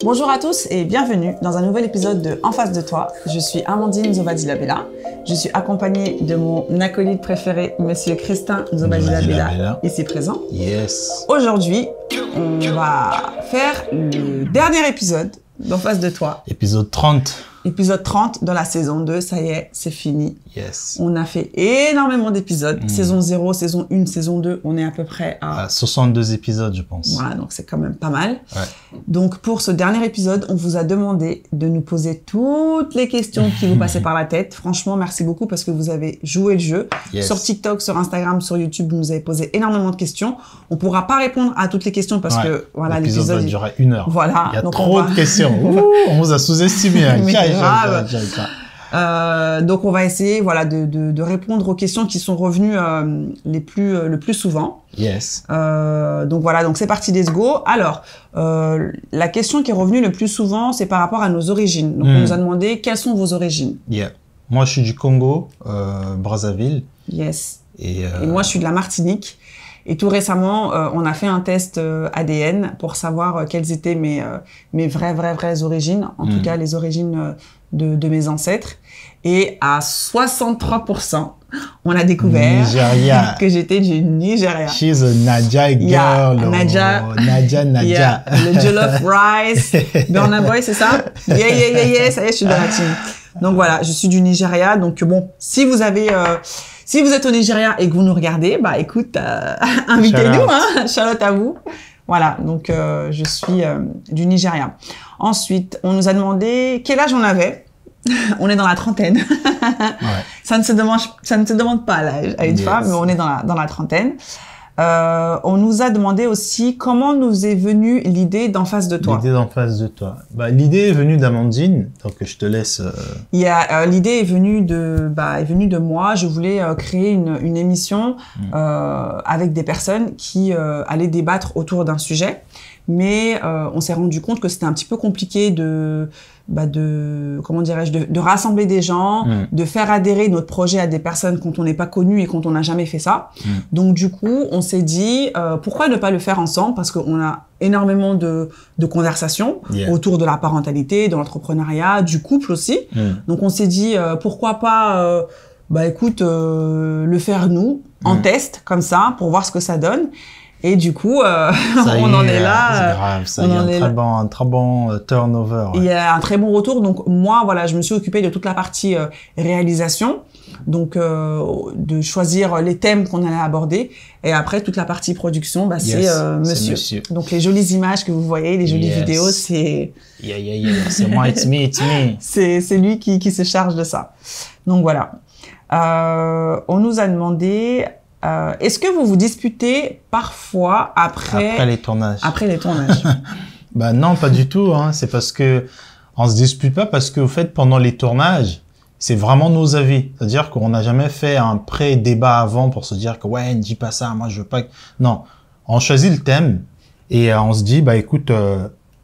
Bonjour à tous et bienvenue dans un nouvel épisode de En face de toi. Je suis Amandine Zobadila-Bella. Je suis accompagnée de mon acolyte préféré, Monsieur Christin Zobadila-Bella, ici présent. Yes. Aujourd'hui, on va faire le dernier épisode d'En face de toi. Épisode 30. Épisode 30 de la saison 2, ça y est, c'est fini. Yes. On a fait énormément d'épisodes. Saison 0, saison 1, saison 2, on est à peu près à 62 épisodes, je pense. Voilà, donc c'est quand même pas mal. Ouais. Donc pour ce dernier épisode, on vous a demandé de nous poser toutes les questions qui vous passaient par la tête. Franchement, merci beaucoup parce que vous avez joué le jeu. Yes. Sur TikTok, sur Instagram, sur YouTube, vous nous avez posé énormément de questions. On pourra pas répondre à toutes les questions parce que voilà, l'épisode va l'épisode durer 1 heure. Voilà. Il y a donc trop de questions. Ouh, on vous a sous-estimé. Hein. Mais grave. Tiens. Donc on va essayer voilà de répondre aux questions qui sont revenues le plus souvent. Yes. Donc voilà, donc c'est parti, let's go. Alors la question qui est revenue le plus souvent, c'est par rapport à nos origines. Donc on nous a demandé quelles sont vos origines. Yeah. Moi je suis du Congo, Brazzaville. Yes. Et moi je suis de la Martinique. Et tout récemment, on a fait un test ADN pour savoir quelles étaient mes vraies origines, en tout cas les origines de mes ancêtres. Et à 63%, on a découvert Nigeria. que j'étais du Nigeria. She's a Nadia girl. Yeah, Nadia. Nadia. Yeah, le jollof rice. Burna Boy, c'est ça? Yeah, ça y est, je suis dans la team. Donc voilà, je suis du Nigeria. Donc bon, si vous êtes au Nigeria et que vous nous regardez, bah écoute, invitez-nous, hein. Shout-out à vous. Voilà, donc je suis du Nigeria. Ensuite, on nous a demandé quel âge on avait. On est dans la trentaine. Ouais. Ça ne se demande pas l'âge à une femme, mais on est dans la trentaine. On nous a demandé aussi comment nous est venue l'idée d'en face de toi. L'idée d'en face de toi. Bah, l'idée est venue d'Amandine, donc je te laisse. L'idée est venue de moi. Je voulais créer une émission avec des personnes qui allaient débattre autour d'un sujet, mais on s'est rendu compte que c'était un petit peu compliqué de rassembler des gens, de faire adhérer notre projet à des personnes quand on n'est pas connu et quand on n'a jamais fait ça. Donc du coup, on s'est dit pourquoi ne pas le faire ensemble, parce qu'on a énormément de conversations autour de la parentalité, de l'entrepreneuriat, du couple aussi. Donc on s'est dit pourquoi pas le faire nous en test comme ça pour voir ce que ça donne. Et du coup, on en est là. C'est grave, ça y est, un très bon turnover. Ouais. Il y a un très bon retour. Donc moi, voilà, je me suis occupée de toute la partie réalisation, donc de choisir les thèmes qu'on allait aborder. Et après, toute la partie production, c'est monsieur. Donc les jolies images que vous voyez, les jolies vidéos, c'est... C'est moi, it's me. C'est lui qui se charge de ça. Donc voilà. On nous a demandé... est-ce que vous vous disputez parfois après les tournages? Après les tournages. Bah non, pas du tout. Hein. C'est parce que on se dispute pas parce qu'au fait pendant les tournages, c'est vraiment nos avis. C'est-à-dire qu'on n'a jamais fait un pré-débat avant pour se dire que ouais, ne dis pas ça, moi je veux pas. Non, on choisit le thème et on se dit bah écoute,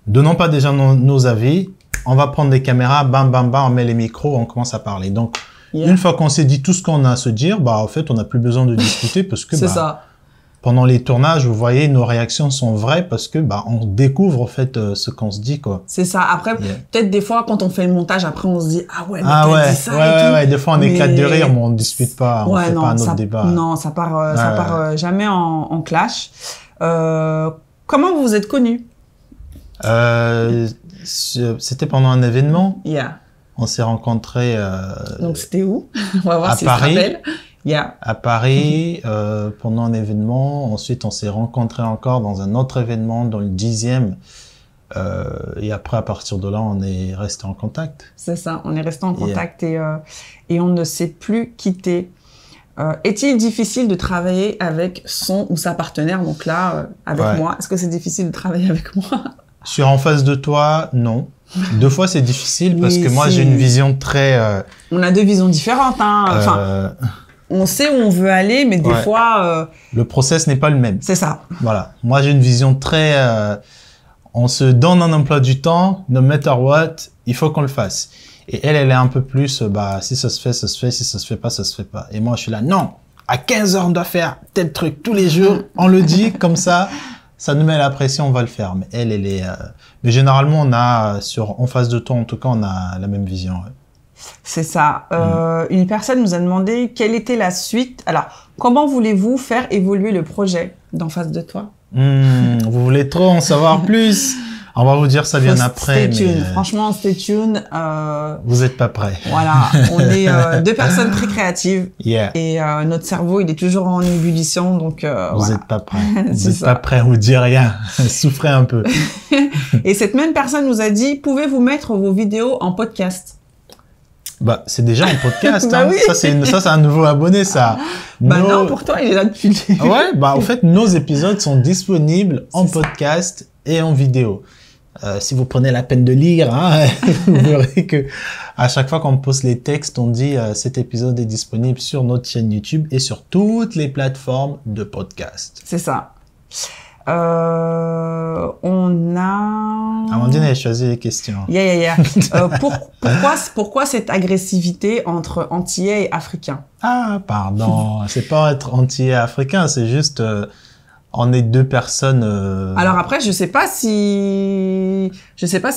donnons pas déjà nos avis. On va prendre des caméras, bam, on met les micros, on commence à parler. Donc une fois qu'on s'est dit tout ce qu'on a à se dire, bah en fait on n'a plus besoin de discuter parce que c'est ça. Pendant les tournages, vous voyez, nos réactions sont vraies parce que on découvre en fait ce qu'on se dit quoi. C'est ça. Après peut-être des fois quand on fait le montage, après on se dit ah ouais, mais t'as dit ça ouais, des fois on éclate de rire, mais on ne dispute pas, on fait pas un autre débat. Non, ça part jamais en clash. Comment vous vous êtes connus? C'était pendant un événement. On s'est rencontrés. Donc c'était où? On va voir si Paris. Tu te rappelles. À Paris, pendant un événement. Ensuite, on s'est rencontrés encore dans un autre événement, dans le 10e. Et après, à partir de là, on est resté en contact. C'est ça, on est resté en contact et on ne s'est plus quitté. Est-il difficile de travailler avec son ou sa partenaire? Donc là, avec moi, est-ce que c'est difficile de travailler avec moi? Sur En face de toi, non. 2 fois, c'est difficile parce que moi, j'ai une vision très... On a 2 visions différentes. Hein. On sait où on veut aller, mais des fois... Le process n'est pas le même. C'est ça. Voilà. Moi, j'ai une vision très... on se donne un emploi du temps, no matter what, il faut qu'on le fasse. Et elle est un peu plus, si ça se fait, ça se fait, si ça se fait pas, ça se fait pas. Et moi, je suis là, non, à 15 heures, on doit faire tel truc tous les jours, on le dit comme ça. ça nous met la pression, on va le faire. Mais elle est... Mais généralement, on a, en face de toi, en tout cas, on a la même vision. Ouais. C'est ça. Une personne nous a demandé quelle était la suite. Alors, comment voulez-vous faire évoluer le projet d'en face de toi? Vous voulez trop en savoir plus? On va vous dire ça bien après. Stay tuned. Mais Franchement, stay tuned. Vous êtes pas prêts. Voilà, on est deux personnes très créatives. Yeah. Et notre cerveau, il est toujours en ébullition. Donc, vous êtes pas prêts. Vous êtes pas prêts, on vous dit rien. Souffrez un peu. Et cette même personne nous a dit, pouvez-vous mettre vos vidéos en podcast? Bah, c'est déjà un podcast. Bah hein. oui. Ça, c'est un nouveau abonné, ça. Bah non, pour toi, il est là depuis le début. Ouais, bah, en fait, nos épisodes sont disponibles en podcast et en vidéo. Si vous prenez la peine de lire, hein, vous verrez que à chaque fois qu'on poste les textes, on dit cet épisode est disponible sur notre chaîne YouTube et sur toutes les plateformes de podcast. C'est ça. On a... Amandine a choisi les questions. Yeah. Pourquoi cette agressivité entre Antillais et Africains? Ah, pardon. C'est pas être Antillais africain, c'est juste... on est deux personnes... Alors après, je sais pas si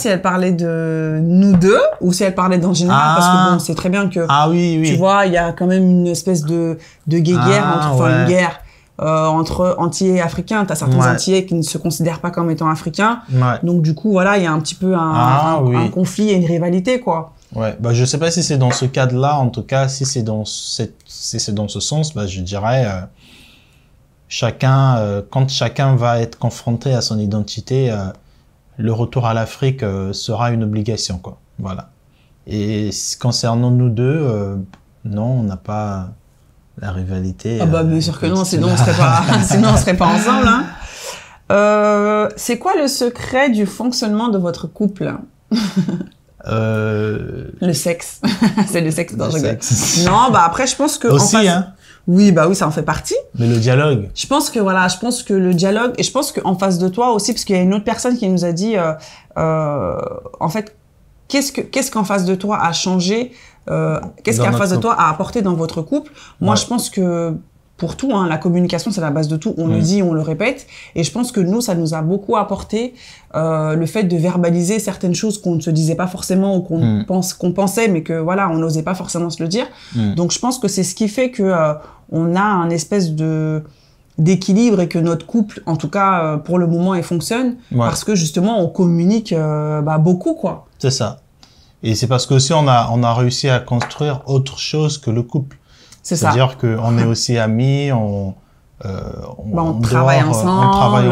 elle parlait de nous deux ou si elle parlait d'en général, parce que bon, c'est très bien que... Ah oui. Tu vois, il y a quand même une espèce de guéguerre, une guerre entre Antillais et Africains. T'as certains Antillais qui ne se considèrent pas comme étant africains. Ouais. Donc du coup, voilà, il y a un petit peu un conflit et une rivalité, quoi. Ouais, bah je sais pas si c'est dans ce cadre-là. En tout cas, si c'est dans ce sens, bah je dirais... quand chacun va être confronté à son identité, le retour à l'Afrique sera une obligation, quoi. Voilà. Et concernant nous deux, non, on n'a pas la rivalité. Ah bah bien sûr que non, sinon on serait pas ensemble. Hein. C'est quoi le secret du fonctionnement de votre couple? Le sexe. C'est le sexe. Non, bah après je pense que aussi, hein. Oui, bah oui, ça en fait partie. Mais le dialogue. Je pense que le dialogue, et je pense qu'en face de toi aussi, parce qu'il y a une autre personne qui nous a dit, en fait, qu'est-ce qu'en face de toi a changé, qu'est-ce qu'en face de toi a apporté dans votre couple? Moi, je pense que pour tout, hein, la communication, c'est la base de tout. On le dit, on le répète. Et je pense que nous, ça nous a beaucoup apporté le fait de verbaliser certaines choses qu'on ne se disait pas forcément ou qu'on pensait, mais que voilà, on n'osait pas forcément se le dire. Donc, je pense que c'est ce qui fait que on a un espèce d'équilibre et que notre couple, en tout cas pour le moment, il fonctionne parce que justement, on communique beaucoup, quoi. C'est ça. Et c'est parce que aussi on a réussi à construire autre chose que le couple. C'est-à-dire qu'on est aussi amis, on travaille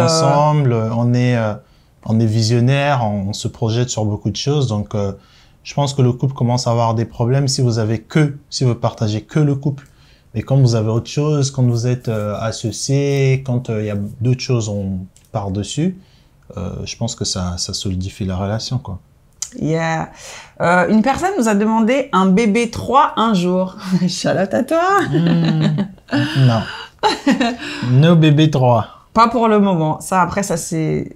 ensemble, on est visionnaire, on se projette sur beaucoup de choses. Donc, je pense que le couple commence à avoir des problèmes si vous partagez que le couple. Mais quand vous avez autre chose, quand vous êtes associés, quand il y a d'autres choses par-dessus, je pense que ça solidifie la relation, quoi. Yeah. Une personne nous a demandé un bébé 3 un jour. Charlotte, à toi. Non. No bébé 3. Pas pour le moment. Ça, après, ça c'est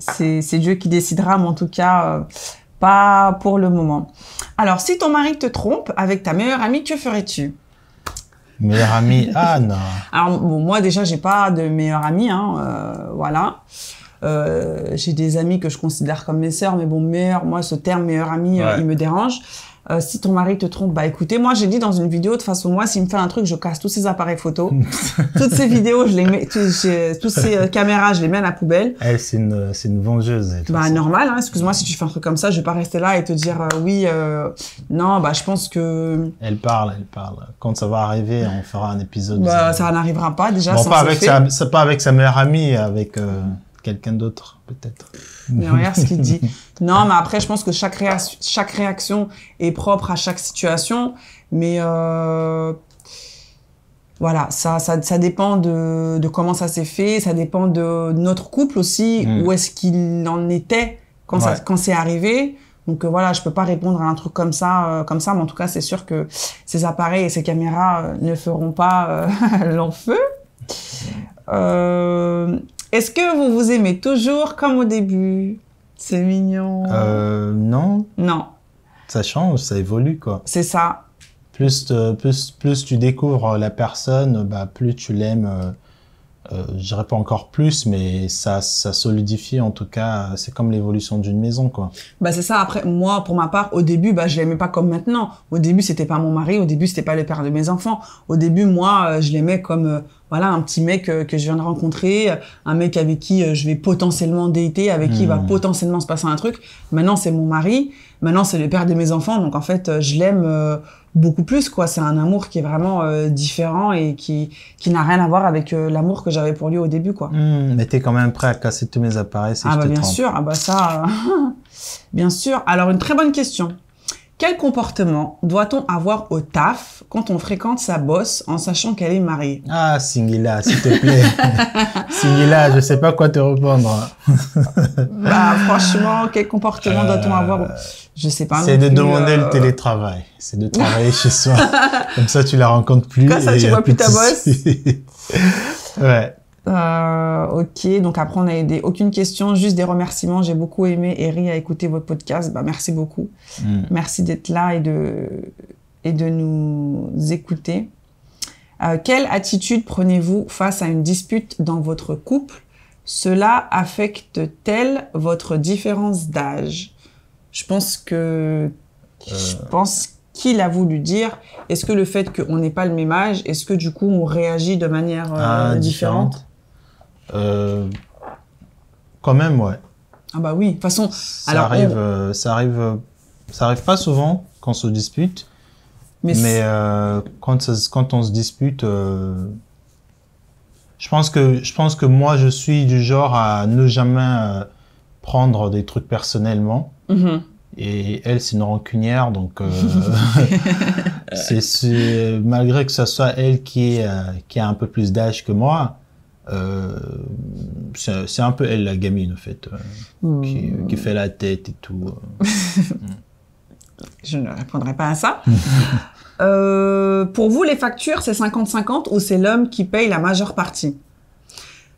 Dieu qui décidera, mais en tout cas, pas pour le moment. Alors, si ton mari te trompe avec ta meilleure amie, que ferais-tu? Meilleure amie? Ah non. Alors, bon, moi déjà, j'ai pas de meilleure amie, hein, voilà. J'ai des amis que je considère comme mes sœurs, mais bon, moi, ce terme meilleure amie, il me dérange. Si ton mari te trompe, bah écoutez, moi j'ai dit dans une vidéo, de toute façon, moi s'il me fait un truc, je casse tous ses appareils photo, toutes ces vidéos, je les mets, toutes ces caméras, je les mets à la poubelle. Elle, c'est une vengeuse. Bah normal, hein, excuse-moi si tu fais un truc comme ça, je vais pas rester là et te dire non, bah je pense que... Elle parle. Quand ça va arriver, on fera un épisode. Bah ça n'arrivera pas déjà. Bon, pas avec sa meilleure amie, avec quelqu'un d'autre peut-être. Mais regarde ce qu'il dit. Non, mais après, je pense que chaque réaction est propre à chaque situation. Mais voilà, ça dépend de comment ça s'est fait. Ça dépend de notre couple aussi. Où est-ce qu'il en était quand c'est arrivé. Donc voilà, je peux pas répondre à un truc comme ça. Mais en tout cas, c'est sûr que ces appareils et ces caméras ne feront pas long feu. Est-ce que vous vous aimez toujours comme au début? C'est mignon. Non. Non. Ça change, ça évolue, quoi. C'est ça. Plus tu découvres la personne, bah, plus tu l'aimes je dirais pas encore plus, mais ça solidifie en tout cas. C'est comme l'évolution d'une maison, quoi. Bah c'est ça. Après, moi, pour ma part, au début, bah je l'aimais pas comme maintenant. Au début, c'était pas mon mari. Au début, c'était pas le père de mes enfants. Au début, moi, je l'aimais comme voilà, un petit mec que je viens de rencontrer, un mec avec qui je vais potentiellement dater, avec qui il va potentiellement se passer un truc. Maintenant, c'est mon mari. Maintenant, c'est le père de mes enfants. Donc en fait, je l'aime beaucoup plus, quoi. C'est un amour qui est vraiment différent et qui n'a rien à voir avec l'amour que j'avais pour lui au début, quoi. Mais t'es quand même prêt à casser tous mes appareils si je te bien trompe. sûr. Ah bah ça, bien sûr. Alors une très bonne question. Quel comportement doit-on avoir au taf quand on fréquente sa boss en sachant qu'elle est mariée? Ah, Singila, s'il te plaît. Singila, je sais pas quoi te répondre. Bah, franchement, quel comportement doit-on avoir? Je sais pas. C'est de demander le télétravail. C'est de travailler chez soi. Comme ça, tu la rencontres plus. Comme ça, tu vois plus ta boss. Ouais. Ok, donc après on a aucune question, juste des remerciements. J'ai beaucoup aimé et ri à écouter votre podcast. Bah merci beaucoup. Merci d'être là et de nous écouter. Quelle attitude prenez-vous face à une dispute dans votre couple? Cela affecte-t-elle votre différence d'âge? Je pense qu'il a voulu dire, est-ce que le fait qu'on n'ait pas le même âge, est-ce que du coup on réagit de manière différente? Quand même, ouais. Ah bah oui, de toute façon, ça arrive pas souvent qu'on se dispute, mais quand on se dispute, je pense que moi je suis du genre à ne jamais prendre des trucs personnellement. Et elle, c'est une rancunière, donc c'est malgré que ce soit elle qui a un peu plus d'âge que moi, c'est un peu elle la gamine en fait, qui fait la tête et tout. Je ne répondrai pas à ça. Pour vous, les factures, c'est 50-50 ou c'est l'homme qui paye la majeure partie?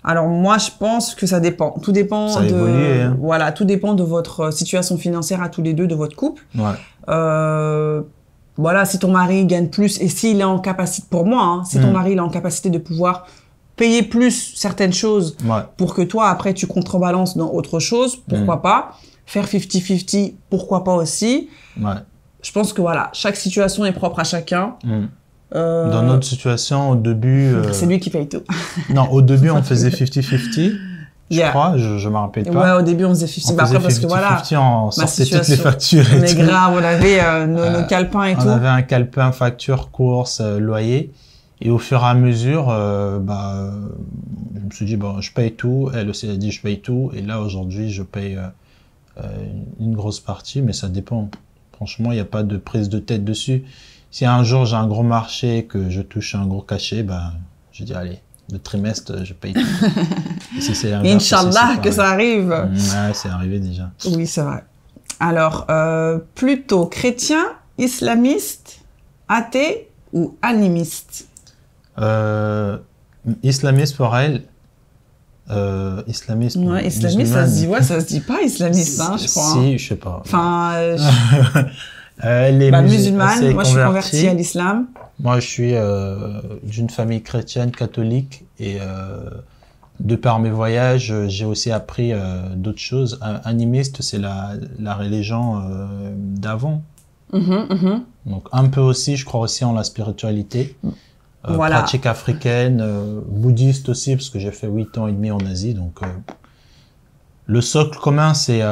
Alors moi, je pense que ça dépend. Tout dépend voilà, tout dépend de votre situation financière à tous les deux, de votre couple. Ouais. Voilà, si ton mari gagne plus et s'il est en capacité, pour moi, hein, si ton mari il est en capacité de pouvoir payer plus certaines choses pour que toi après tu contrebalances dans autre chose, pourquoi pas? Faire 50-50, pourquoi pas aussi? Ouais. Je pense que voilà, chaque situation est propre à chacun. Dans notre situation, au début... C'est lui qui paye tout. Non, au début, on faisait 50-50, je crois, je me rappelle pas. Ouais, au début, on faisait 50-50. Après, parce que voilà, on sortait toutes les factures et tout. Mais grave, on avait nos calepins et tout. On avait un calepin, facture, course, loyer. Et au fur et à mesure, je me suis dit, bon, je paye tout. Elle aussi a dit, je paye tout. Et là, aujourd'hui, je paye une grosse partie, mais ça dépend. Franchement, il n'y a pas de prise de tête dessus. Si un jour j'ai un gros marché, que je touche un gros cachet, je dis allez, le trimestre, je paye tout. Si c'est Inch'Allah que ça arrive. Ouais, c'est arrivé déjà. Oui, c'est vrai. Alors, plutôt chrétien, islamiste, athée ou animiste? Islamiste pour elle. Islamiste. Ouais, islamiste, ça se dit, ça se dit pas islamiste, hein, je crois. Si, je sais pas. Enfin, elle est musulmane, moi je suis convertie à l'islam. Moi je suis d'une famille chrétienne catholique et de par mes voyages, j'ai aussi appris d'autres choses. Animiste, c'est la religion d'avant. Donc un peu aussi, je crois aussi en la spiritualité. Pratique africaine, bouddhiste aussi, parce que j'ai fait 8 ans et demi en Asie, donc le socle commun, c'est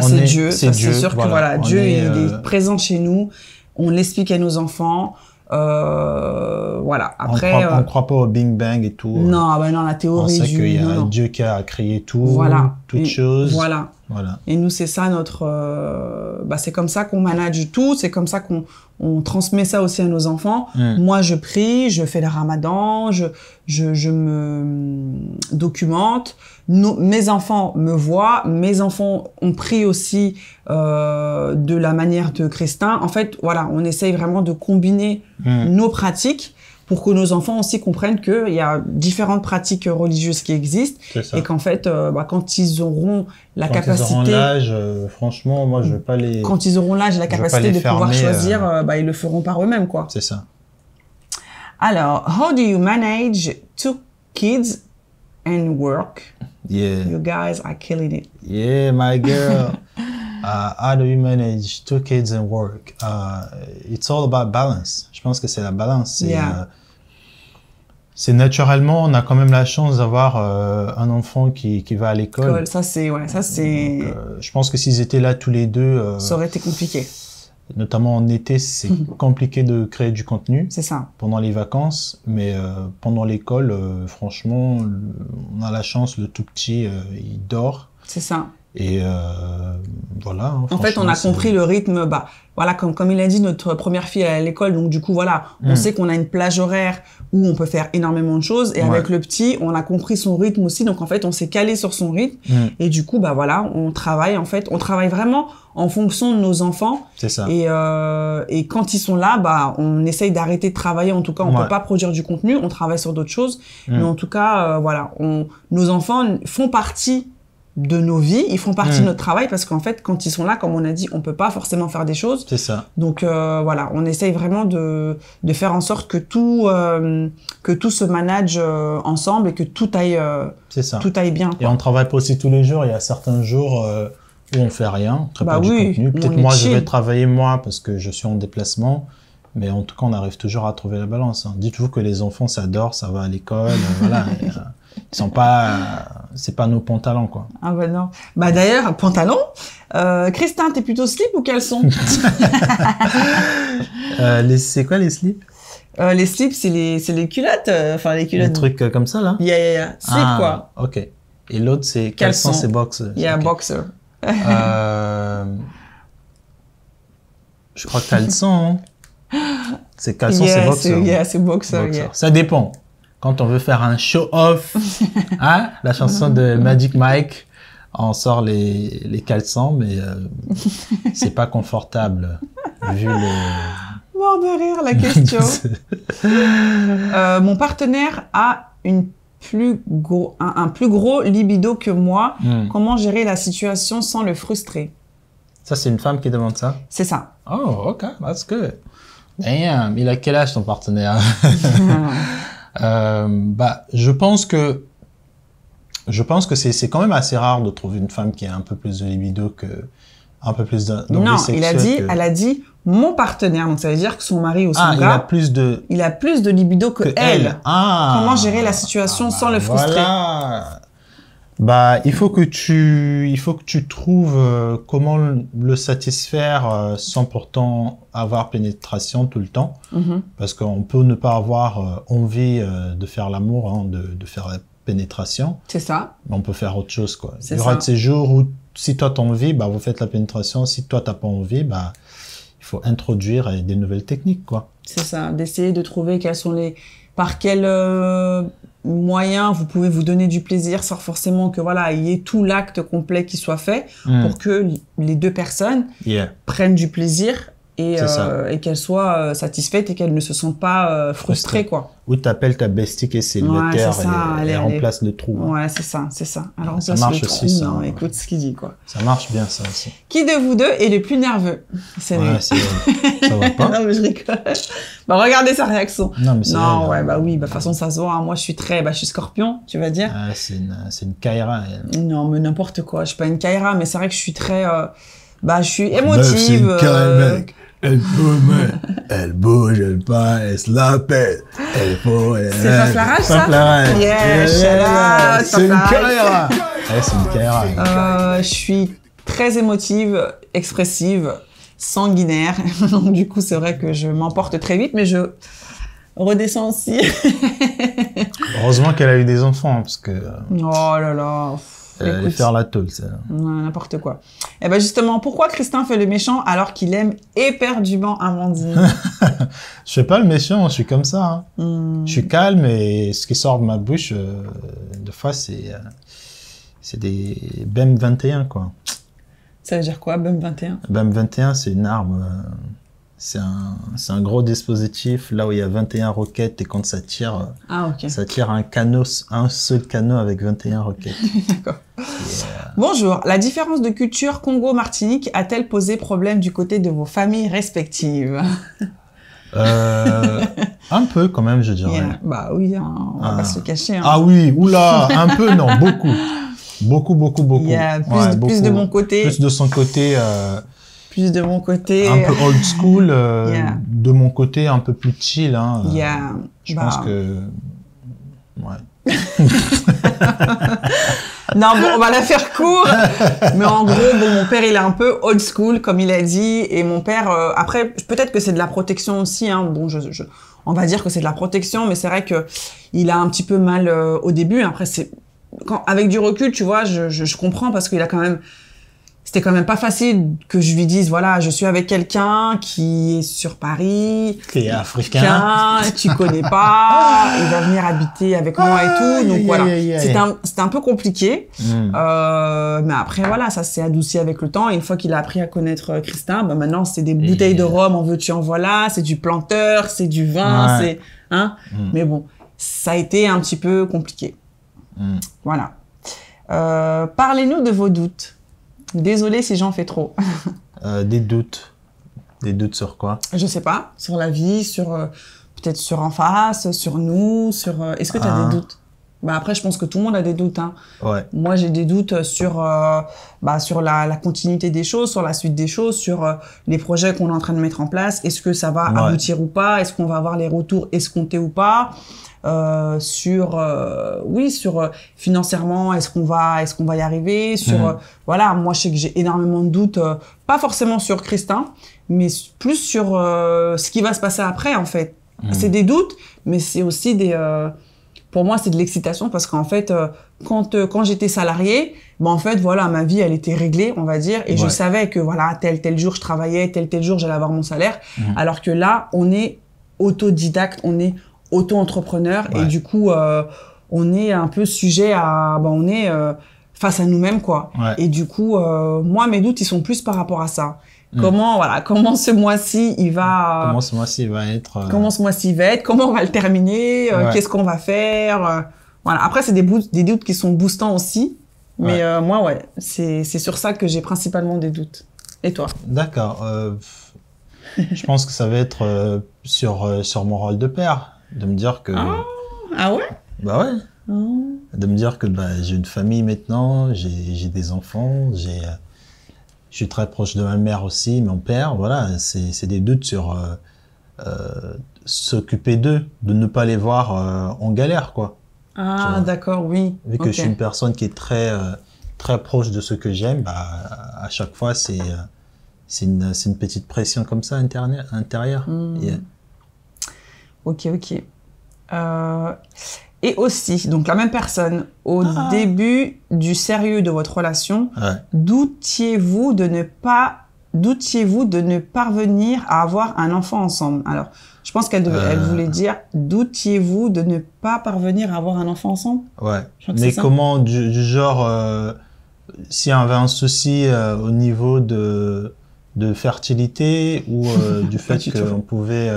c'est Dieu. C'est sûr que voilà, Dieu il est présent chez nous. On l'explique à nos enfants. Voilà. Après, on croit pas au Big Bang et tout. Non, non, la théorie. On sait qu'il y a Dieu qui a créé tout, toutes choses. Voilà. Et nous, c'est ça notre. C'est comme ça qu'on manage tout. C'est comme ça qu'on transmet ça aussi à nos enfants. Moi, je prie, je fais le Ramadan, je me documente. Mes enfants me voient. Mes enfants ont pris aussi de la manière de Christin. En fait, voilà, on essaye vraiment de combiner nos pratiques pour que nos enfants aussi comprennent qu'il y a différentes pratiques religieuses qui existent et qu'en fait, quand ils auront la capacité... Quand ils auront l'âge, franchement, moi, je vais pas les... Quand ils auront l'âge et la capacité de pouvoir choisir, ils le feront par eux-mêmes, quoi. C'est ça. Alors, how do you manage 2 kids and work. Yeah. You guys are killing it. Yeah, my girl. How do you manage 2 kids and work? It's all about balance. Je pense que c'est la balance. C'est naturellement, on a quand même la chance d'avoir un enfant qui va à l'école. Ça c'est je pense que s'ils étaient là tous les deux, ça aurait été compliqué. Notamment en été, c'est compliqué de créer du contenu. C'est ça. Pendant les vacances, mais pendant l'école, franchement, on a la chance, le tout petit, il dort. C'est ça. Et voilà. Hein, en fait, on a compris le rythme. Bah, voilà, comme il a dit, notre première fille est à l'école, donc du coup, voilà, on sait qu'on a une plage horaire où on peut faire énormément de choses. Et avec le petit, on a compris son rythme aussi. Donc en fait, on s'est calé sur son rythme. Et du coup, bah voilà, on travaille vraiment en fonction de nos enfants. C'est ça. Et quand ils sont là, bah on essaye d'arrêter de travailler. En tout cas, on peut pas produire du contenu. On travaille sur d'autres choses. Mais en tout cas, voilà, nos enfants font partie de nos vies, ils font partie de notre travail parce qu'en fait, quand ils sont là, comme on a dit, on peut pas forcément faire des choses. C'est ça. Donc voilà, on essaye vraiment de faire en sorte que tout se manage ensemble et que tout aille bien. Quoi. Et on travaille pas aussi tous les jours. Il y a certains jours où on fait rien, on prépare du contenu. Peut-être moi, je vais travailler moi parce que je suis en déplacement. Mais en tout cas, on arrive toujours à trouver la balance. Hein. Dites-vous que les enfants, ça dort, ça va à l'école, voilà. Ils sont pas, c'est pas nos pantalons, quoi. Ah bah non. Bah d'ailleurs, pantalon. Christin, t'es plutôt slip ou caleçon? C'est quoi les slips? Les slips, c'est les culottes, enfin les culottes. Des trucs comme ça là. Yeah. Slip quoi. Ok. Et l'autre c'est caleçon, c'est boxer. Yeah, okay. Boxer. Je crois que caleçon. C'est caleçon, c'est boxer. C'est boxer. Yeah. Ça dépend. Quand on veut faire un show-off, hein, la chanson de Magic Mike, on sort les caleçons, mais c'est pas confortable vu le... Mort de rire la question. Mon partenaire a un plus gros libido que moi. Comment gérer la situation sans le frustrer? Ça, c'est une femme qui demande ça? C'est ça. Oh, ok, that's good. Damn, il a quel âge ton partenaire? Je pense que c'est quand même assez rare de trouver une femme qui a un peu plus de libido un peu plus non, elle a dit mon partenaire, donc ça veut dire que son mari ou son gars, il a plus de libido que elle. Comment gérer la situation sans le frustrer? Voilà. Il faut que tu trouves comment le satisfaire sans pourtant avoir pénétration tout le temps. Parce qu'on peut ne pas avoir envie de faire l'amour, hein, de faire la pénétration. C'est ça. Mais on peut faire autre chose, quoi. Il y aura de ces jours où si toi t'as envie, vous faites la pénétration. Si toi t'as pas envie, il faut introduire des nouvelles techniques, quoi. C'est ça. D'essayer de trouver par quel moyen vous pouvez vous donner du plaisir sans forcément que il y ait tout l'acte complet qui soit fait pour que les deux personnes prennent du plaisir et qu'elles soient satisfaites et qu'elles ne se sentent pas frustrées, quoi. Ou t'appelles ta bestie qui est célibataire et elle remplace le trou. Hein. Ouais, c'est ça. Elle remplace ça marche le trou. Aussi, ça. Non, écoute ce qu'il dit, quoi. Ça marche bien, ça aussi. Qui de vous deux est le plus nerveux? C'est lui. Ça va pas. Non, mais je rigole. Regardez sa réaction. Non, mais c'est oui. De toute façon, ça se voit. Hein. Moi, je suis je suis scorpion, tu vas dire. C'est une Kaira. Non, mais n'importe quoi. Je suis pas une Kaira, mais c'est vrai que je suis très, je suis émotive. Elle bouge, elle part, elle se la pète. C'est Faflarage, ça? Yeah, c'est une Kaira. C'est une Kaira. Je suis très émotive, expressive, sanguinaire. Donc, du coup, c'est vrai que je m'emporte très vite, mais je redescends aussi. Heureusement qu'elle a eu des enfants, parce que... Oh là là. Écoute, faire la tôle, ça. N'importe quoi. Et justement, pourquoi Christin fait le méchant alors qu'il aime éperdument Amandine? Je fais pas le méchant, je suis comme ça. Hein. Je suis calme et ce qui sort de ma bouche, des fois, c'est des BEM 21, quoi. Ça veut dire quoi, BEM 21? BEM 21, c'est une arme. C'est un gros dispositif là où il y a 21 roquettes et quand ça tire, ça tire un seul canot avec 21 roquettes. D'accord. Bonjour, la différence de culture Congo-Martinique a-t-elle posé problème du côté de vos familles respectives? Un peu quand même, je dirais. Yeah. Bah oui, hein, on va pas se le cacher. Hein. Ah oui, oula, un peu, non, beaucoup. Beaucoup. Yeah, beaucoup. Plus de mon côté. Plus de son côté. Plus de mon côté. Un peu old school. De mon côté, un peu plus chill. Hein, je pense que... Ouais. Non, bon, on va la faire court. Mais en gros, bon, mon père, il est un peu old school, comme il a dit. Et mon père, après, peut-être que c'est de la protection aussi. Hein. Bon, on va dire que c'est de la protection, mais c'est vrai que il a un petit peu mal au début. Après, avec du recul, tu vois, je comprends parce qu'il a quand même... C'était quand même pas facile que je lui dise, voilà, je suis avec quelqu'un qui est sur Paris. Qui est africain. Tu connais pas. Il va venir habiter avec moi et tout. Donc voilà. C'était un peu compliqué. Mais après, voilà, ça s'est adouci avec le temps. Et une fois qu'il a appris à connaître Christin, bah maintenant, c'est des bouteilles de rhum, en veux-tu, en voilà. C'est du planteur, c'est du vin, c'est, hein. Mais bon, ça a été un petit peu compliqué. Voilà. Parlez-nous de vos doutes. Désolée si j'en fais trop. Des doutes. Des doutes sur quoi? Je sais pas. Sur la vie, peut-être sur en face, sur nous, est-ce que tu as des doutes? Bah après, je pense que tout le monde a des doutes. Hein. Ouais. Moi, j'ai des doutes sur la continuité des choses, sur la suite des choses, sur les projets qu'on est en train de mettre en place. Est-ce que ça va aboutir ou pas? Est-ce qu'on va avoir les retours escomptés ou pas? Sur financièrement, est-ce qu'on va y arriver, voilà, moi je sais que j'ai énormément de doutes, pas forcément sur Christin, mais plus sur ce qui va se passer après en fait. C'est des doutes, mais c'est aussi pour moi c'est de l'excitation parce qu'en fait quand j'étais salariée, en fait voilà, ma vie elle était réglée, on va dire, et je savais que voilà, tel jour je travaillais, tel jour j'allais avoir mon salaire, alors que là on est autodidacte, on est auto-entrepreneur et du coup on est un peu sujet à on est face à nous-mêmes quoi. Et du coup moi mes doutes ils sont plus par rapport à ça. Comment ce mois-ci il va comment ce mois-ci va être comment on va le terminer, qu'est-ce qu'on va faire, voilà. Après c'est des doutes qui sont boostants aussi, mais moi c'est sur ça que j'ai principalement des doutes. Et toi? D'accord. Je pense que ça va être sur mon rôle de père. De me dire que... Ah ouais? Bah ouais. De me dire que j'ai une famille maintenant, j'ai des enfants, je suis très proche de ma mère aussi, mon père, voilà, c'est des doutes sur s'occuper d'eux, de ne pas les voir en galère, quoi. Ah, d'accord, oui. Vu que je suis une personne qui est très proche de ce que j'aime, à chaque fois, c'est une petite pression comme ça intérieure. Ok. Et aussi, donc la même personne, au début du sérieux de votre relation, doutiez-vous de ne parvenir à avoir un enfant ensemble? Alors, je pense elle voulait dire, doutiez-vous de ne pas parvenir à avoir un enfant ensemble? Ouais. Mais comment, du genre, s'il y avait un souci au niveau de fertilité ou du fait qu'on pouvait...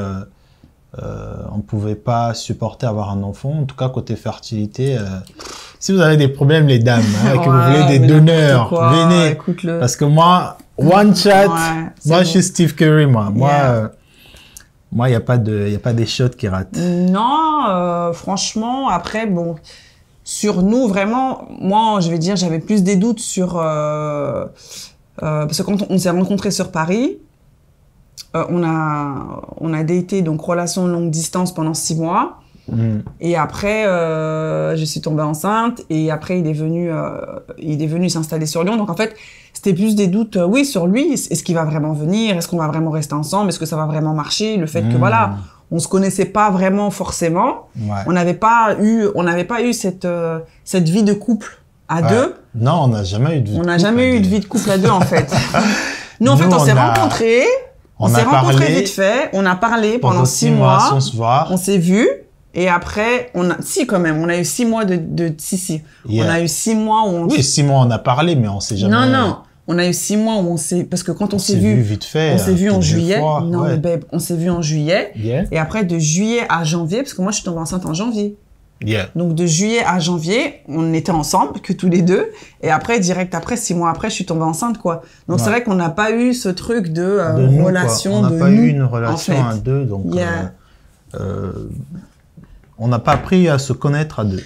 on pouvait pas supporter avoir un enfant. En tout cas, côté fertilité, si vous avez des problèmes, les dames, et que vous voulez des donneurs, venez. Parce que moi, one chat, moi, je suis Steve Curry, moi. Moi, il y a pas des shots qui ratent. Non, franchement, après, bon, sur nous, vraiment, moi, je vais dire, j'avais plus des doutes sur, parce que quand on s'est rencontrés sur Paris, on a daté, donc relation longue distance pendant 6 mois. Et après, je suis tombée enceinte et après il est venu s'installer sur Lyon. Donc en fait, c'était plus des doutes, sur lui. Est-ce qu'il va vraiment venir? Est-ce qu'on va vraiment rester ensemble? Est-ce que ça va vraiment marcher? Le fait que voilà, on se connaissait pas vraiment forcément. On n'avait pas eu cette vie de couple à deux. Non, on n'a jamais eu de vie de couple. On n'a jamais eu de vie de couple à deux en fait. Nous en fait, on s'est rencontrés. On s'est rencontrés vite fait, on a parlé pendant 6 mois, sans se voir. On s'est vus, et après, on a eu 6 mois on a eu 6 mois où Oui, 6 mois on a parlé, mais on s'est jamais... Non, on a eu 6 mois où parce que quand on s'est vu vite fait, on s'est vu en juillet. Mais babe, on s'est vu en juillet, et après de juillet à janvier, parce que moi je suis tombée enceinte en janvier. Donc de juillet à janvier, on était ensemble, que tous les deux, et après, direct après, 6 mois après, je suis tombée enceinte, quoi. Donc c'est vrai qu'on n'a pas eu ce truc de relation de nous. On n'a pas eu une relation à deux, donc on n'a pas appris à se connaître à deux.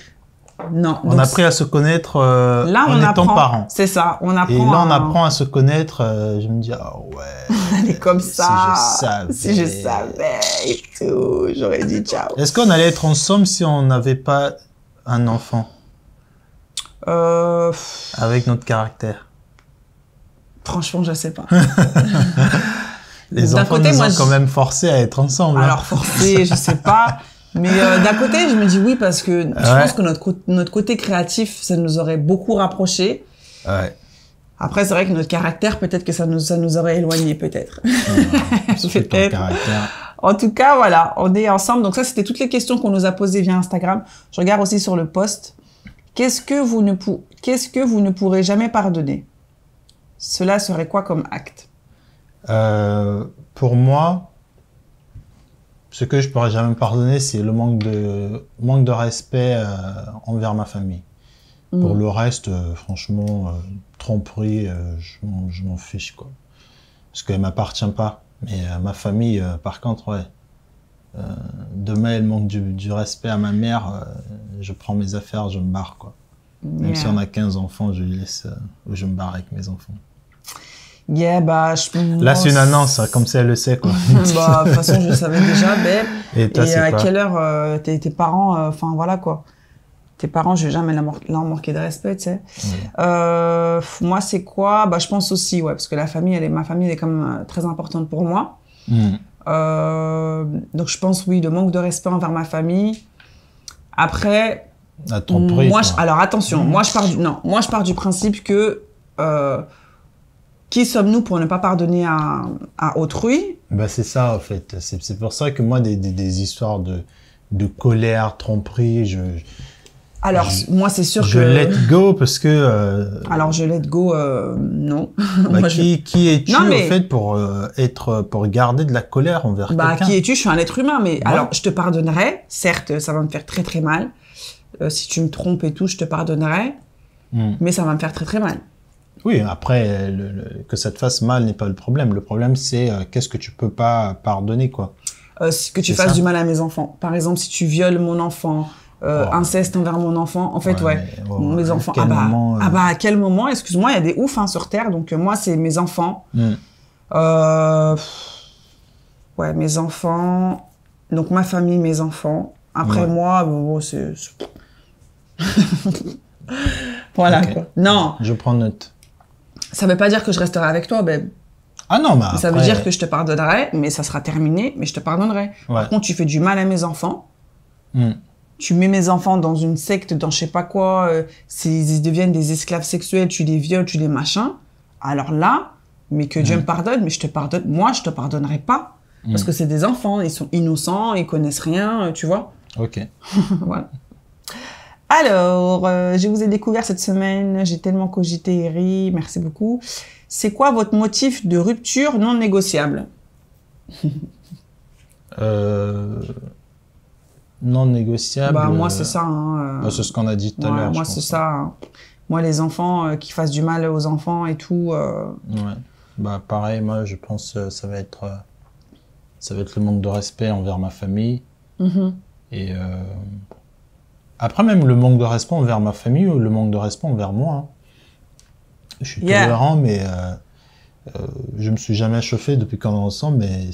Non. On a appris à se connaître là, en étant parents. C'est ça, on apprend. Et là, on apprend à se connaître. Je me dis, ah ouais. Elle est comme ça. Si je savais et tout, j'aurais dit ciao. Est-ce qu'on allait être ensemble si on n'avait pas un enfant avec notre caractère? Franchement, je sais pas. Les enfants nous ont quand même forcés à être ensemble. Alors, forcés, je sais pas. Mais d'un côté, je me dis oui parce que je pense que notre côté créatif, ça nous aurait beaucoup rapprochés. Ouais. Après, c'est vrai que notre caractère, peut-être que ça nous aurait éloignés, peut-être. Peut-être. En tout cas, voilà, on est ensemble. Donc ça, c'était toutes les questions qu'on nous a posées via Instagram. Je regarde aussi sur le post. Qu'est-ce que vous ne pourrez jamais pardonner? Cela serait quoi comme acte? Pour moi, ce que je pourrais jamais pardonner, c'est le manque de respect envers ma famille. Pour le reste, franchement, tromperie, je m'en fiche, quoi. Parce qu'elle m'appartient pas. Mais ma famille, par contre, ouais. Demain, elle manque du respect à ma mère, je prends mes affaires, je me barre, quoi. Même si on a 15 enfants, je lui laisse, je me barre avec mes enfants. Là, c'est une annonce, comme ça, elle le sait, quoi. De toute façon, je le savais déjà, Beb. Et toi, à quelle heure tes parents, enfin, voilà, quoi. Tes parents, je vais jamais leur manquer de respect, tu sais. Moi, c'est quoi? Je pense aussi, ouais, parce que ma famille, elle est quand même très importante pour moi. Donc, je pense, oui, le manque de respect envers ma famille. Après, alors, attention, moi, je pars du principe que, qui sommes-nous pour ne pas pardonner à autrui? C'est ça, en fait. C'est pour ça que moi, des histoires de colère, tromperie, alors, moi, c'est sûr que... Je let go parce que... Alors, je let go, non. Moi, qui es-tu, en fait, pour garder de la colère envers quelqu'un? Qui es-tu? Je suis un être humain, mais alors, je te pardonnerai. Certes, ça va me faire très, très mal. Si tu me trompes et tout, je te pardonnerai. Mais ça va me faire très, très mal. Oui, après, que ça te fasse mal n'est pas le problème. Le problème, c'est qu'est-ce que tu peux pas pardonner, quoi. Que tu fasses du mal à mes enfants. Par exemple, si tu violes mon enfant... inceste envers mon enfant. En fait, mes enfants. À quel moment? Excuse-moi, il y a des oufs sur Terre. Donc, moi, c'est mes enfants. Mes enfants. Donc, ma famille, mes enfants. Après, moi, c'est... Voilà, quoi. Non. Je prends note. Ça veut pas dire que je resterai avec toi, Beb. Ah non, mais ça veut dire que je te pardonnerai, mais ça sera terminé, mais je te pardonnerai. Par contre, tu fais du mal à mes enfants. Tu mets mes enfants dans une secte, dans je sais pas quoi, ils deviennent des esclaves sexuels, tu les violes, tu les machins. Alors là, mais que Dieu me pardonne, mais je te pardonne. Moi, je te pardonnerai pas. Parce que c'est des enfants, ils sont innocents, ils connaissent rien, tu vois. Ok. Voilà. Alors, je vous ai découvert cette semaine, j'ai tellement cogité et ri, merci beaucoup. C'est quoi votre motif de rupture non négociable? Non négociable. Moi, c'est ça. C'est ce qu'on a dit tout à l'heure. Moi, c'est ça. Moi, les enfants qui fassent du mal aux enfants et tout. Pareil, moi, je pense que ça va être le manque de respect envers ma famille. Et après, même le manque de respect envers ma famille ou le manque de respect envers moi. Hein. Je suis tolérant, mais je me suis jamais chauffé depuis qu'on est ensemble. Mais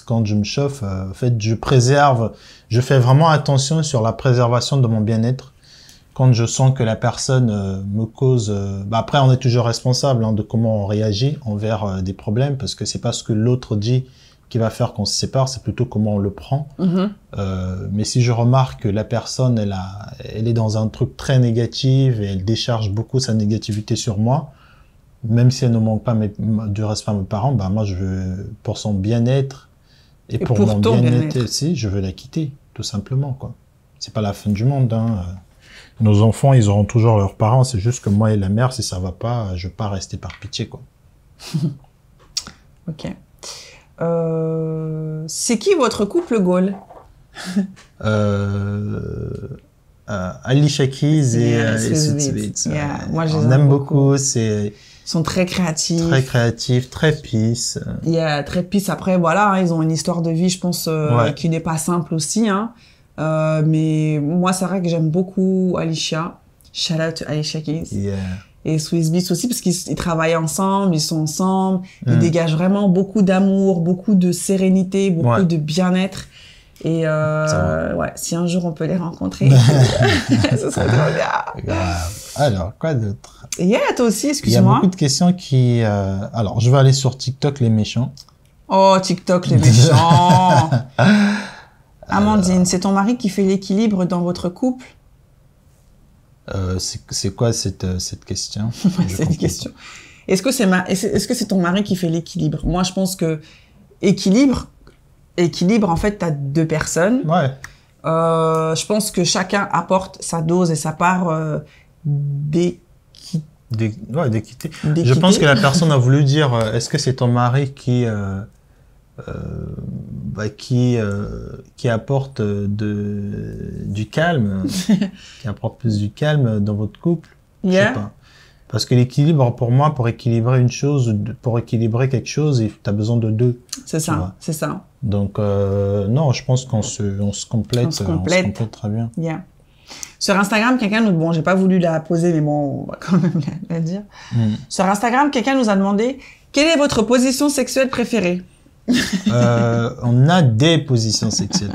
quand je me chauffe, en fait, je fais vraiment attention sur la préservation de mon bien-être. Quand je sens que la personne me cause... après, on est toujours responsable de comment on réagit envers des problèmes, parce que c'est pas ce que l'autre dit qui va faire qu'on se sépare, c'est plutôt comment on le prend. Mais si je remarque que la personne, elle est dans un truc très négatif et elle décharge beaucoup sa négativité sur moi, même si elle ne manque pas du respect à mes parents, moi, pour son bien-être et pour mon bien-être aussi, je veux la quitter, tout simplement, quoi. C'est pas la fin du monde, hein. Nos enfants, ils auront toujours leurs parents, c'est juste que moi et la mère, si ça va pas, je veux pas rester par pitié, quoi. Ok. C'est qui votre couple goal? Alicia Keys et Sweet Sweet. Moi, je les aime beaucoup. C'est Ils sont très créatifs. Très créatifs, très peace. Il y a très peace. Après, voilà, hein, ils ont une histoire de vie, je pense, Ouais. qui n'est pas simple aussi. Hein. Mais moi, c'est vrai que j'aime beaucoup Alicia. Shout out to Alicia Keys. Yeah. Et Swizz Beatz aussi, parce qu'ils travaillent ensemble, ils sont ensemble. Ils dégagent vraiment beaucoup d'amour, beaucoup de sérénité, beaucoup de bien-être. Et ouais, si un jour on peut les rencontrer, ce serait trop bien. Alors, quoi d'autre? Et toi aussi, Il y a excuse-moi. beaucoup de questions qui... Alors, je vais aller sur TikTok, les méchants. Oh, TikTok, les méchants. Amandine, c'est ton mari qui fait l'équilibre dans votre couple? C'est quoi cette question? C'est une question. Est-ce que c'est ton mari qui fait l'équilibre? Moi, je pense que équilibre, en fait, t'as deux personnes. Ouais. Je pense que chacun apporte sa dose et sa part d'équité. D'équité. Je pense que la personne a voulu dire, est-ce que c'est ton mari qui apporte du calme, qui apporte plus du calme dans votre couple? Je sais pas. Parce que l'équilibre, pour moi, pour équilibrer une chose, pour équilibrer quelque chose, tu as besoin de deux. C'est ça, c'est ça. Donc, non, je pense qu'on se complète. On se complète très bien. Yeah. Sur Instagram, quelqu'un nous... Bon, j'ai pas voulu la poser, mais bon, on va quand même la dire. Sur Instagram, quelqu'un nous a demandé « Quelle est votre position sexuelle préférée ?» On a des positions sexuelles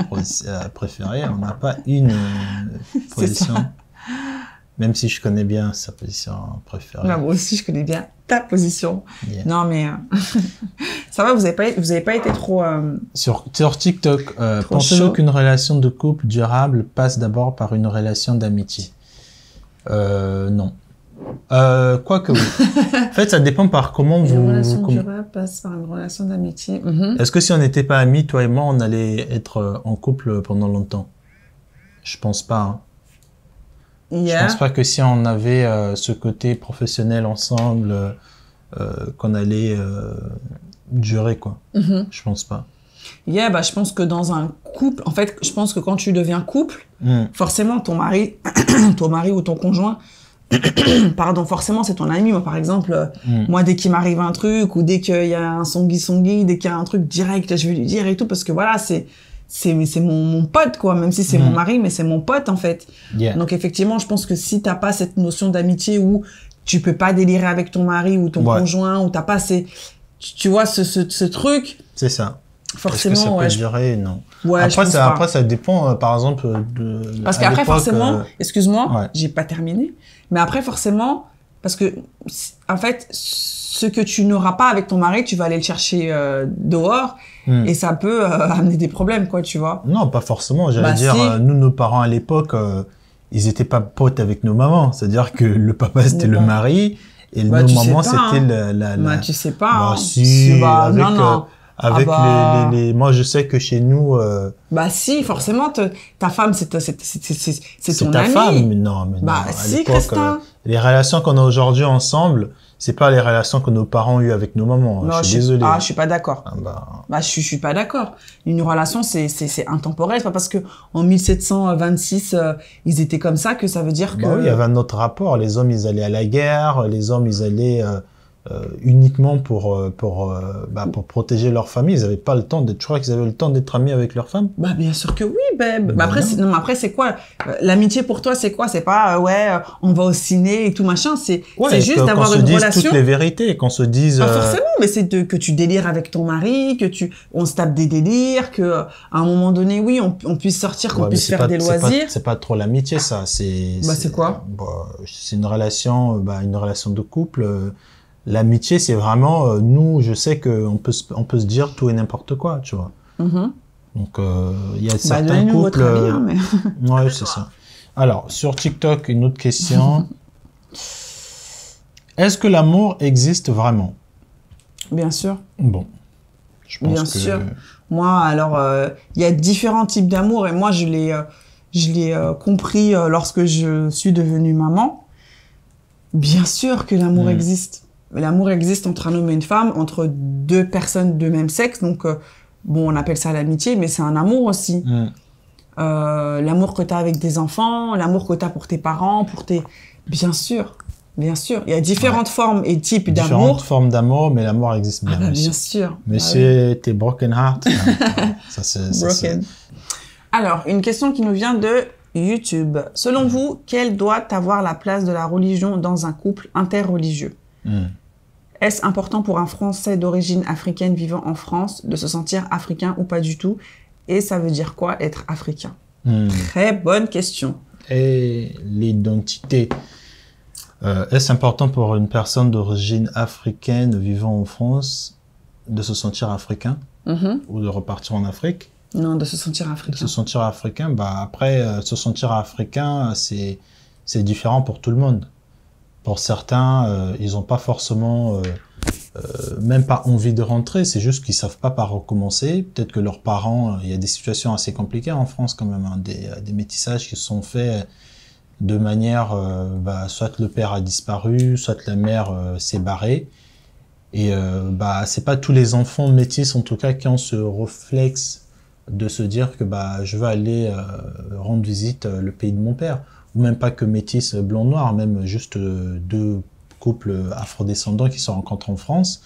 préférées, on n'a pas une position. Même si je connais bien sa position préférée. Moi aussi, je connais bien ta position. Yeah. Non, mais ça va, vous avez pas été trop... Sur TikTok, pensez-vous qu'une relation de couple durable passe d'abord par une relation d'amitié? Non. Quoique oui. En fait, ça dépend par comment vous... Une relation durable passe par une relation d'amitié. Est-ce que si on n'était pas amis, toi et moi, on allait être en couple pendant longtemps? Je pense pas. Hein. Je pense pas que si on avait ce côté professionnel ensemble, qu'on allait durer, quoi. Je pense pas. Je pense que dans un couple, en fait, je pense que quand tu deviens couple, forcément, ton mari ou ton conjoint, pardon, forcément, c'est ton ami. Moi, par exemple, moi, dès qu'il m'arrive un truc, ou dès qu'il y a un songui, dès qu'il y a un truc direct, je vais lui dire et tout, parce que voilà, c'est mon pote, quoi. Même si c'est mon mari, mais c'est mon pote, en fait. Yeah. Donc, effectivement, je pense que si t'as pas cette notion d'amitié où tu peux pas délirer avec ton mari ou ton conjoint, ou t'as pas tu vois, ce truc. C'est ça. Forcément, est-ce que ça peut durer? Non. Ouais, après, ça dépend, par exemple, parce qu'après, forcément, excuse-moi, ouais. j'ai pas terminé. Mais après, forcément, parce que, en fait, ce que tu n'auras pas avec ton mari, tu vas aller le chercher dehors. Et ça peut amener des problèmes, quoi, tu vois. Non, pas forcément. J'allais dire, nous, nos parents à l'époque, ils étaient pas potes avec nos mamans. C'est-à-dire que le papa, c'était le mari, et nos mamans, c'était la... Bah, tu sais pas. Bah, hein. si, avec, non. Avec moi, je sais que chez nous... Bah si, forcément, ta femme, c'est ton ami. C'est ta femme, mais non. Bah à si, l'époque, Christin. Les relations qu'on a aujourd'hui ensemble, c'est pas les relations que nos parents ont eues avec nos mamans. Non, je suis désolé. Je suis pas d'accord. Je suis pas d'accord. Une relation, c'est intemporel. C'est pas parce que en 1726, ils étaient comme ça que ça veut dire que... oui, il y avait un autre rapport. Les hommes, ils allaient à la guerre. Les hommes, ils allaient... uniquement pour protéger leur famille. Ils avaient pas le temps d'être, je crois qu'ils avaient le temps d'être amis avec leur femme. Bah, bien sûr que oui, babe. Mais après, c'est quoi? L'amitié pour toi, c'est quoi? C'est pas, on va au ciné et tout machin. C'est juste d'avoir une relation. Qu'on se dise toutes les vérités, qu'on se dise... Pas forcément, mais c'est que tu délires avec ton mari, on se tape des délires, à un moment donné, oui, on puisse sortir, qu'on puisse faire des loisirs. C'est pas trop l'amitié, ça. C'est quoi? C'est une relation de couple. L'amitié, c'est vraiment, nous, je sais qu'on peut se dire tout et n'importe quoi, tu vois. Donc, il y a certains couples... Votre avis, hein, mais... Ouais, c'est ça. Alors, sur TikTok, une autre question. Est-ce que l'amour existe vraiment? Bien sûr. Bon. Je pense Bien sûr. Moi, alors, il y a différents types d'amour, et moi, je l'ai compris lorsque je suis devenue maman. Bien sûr que l'amour existe. L'amour existe entre un homme et une femme, entre deux personnes de même sexe. Donc, on appelle ça l'amitié, mais c'est un amour aussi. L'amour que tu as avec des enfants, l'amour que tu as pour tes parents, Bien sûr. Bien sûr, il y a différentes formes et types d'amour. Différentes formes d'amour, mais l'amour existe bien. Bien sûr. Monsieur, t'es broken heart. Ça, c'est broken. Alors, une question qui nous vient de YouTube. Selon vous, quelle doit avoir la place de la religion dans un couple interreligieux? Est-ce important pour un Français d'origine africaine vivant en France de se sentir africain ou pas du tout? Et ça veut dire quoi être africain? Très bonne question. Et l'identité. Est-ce important pour une personne d'origine africaine vivant en France de se sentir africain ou de repartir en Afrique? Non, de se sentir africain. De se sentir africain, bah après, se sentir africain, c'est différent pour tout le monde. Pour certains, ils n'ont pas forcément, même pas envie de rentrer, c'est juste qu'ils savent pas par recommencer. Peut-être que leurs parents, il y a des situations assez compliquées en France quand même, hein, des métissages qui se sont faits de manière, soit le père a disparu, soit la mère s'est barrée. Et c'est pas tous les enfants métis en tout cas qui ont ce réflexe de se dire que je veux aller rendre visite le pays de mon père, ou même pas que métis blanc-noir, même juste deux couples afrodescendants qui se rencontrent en France.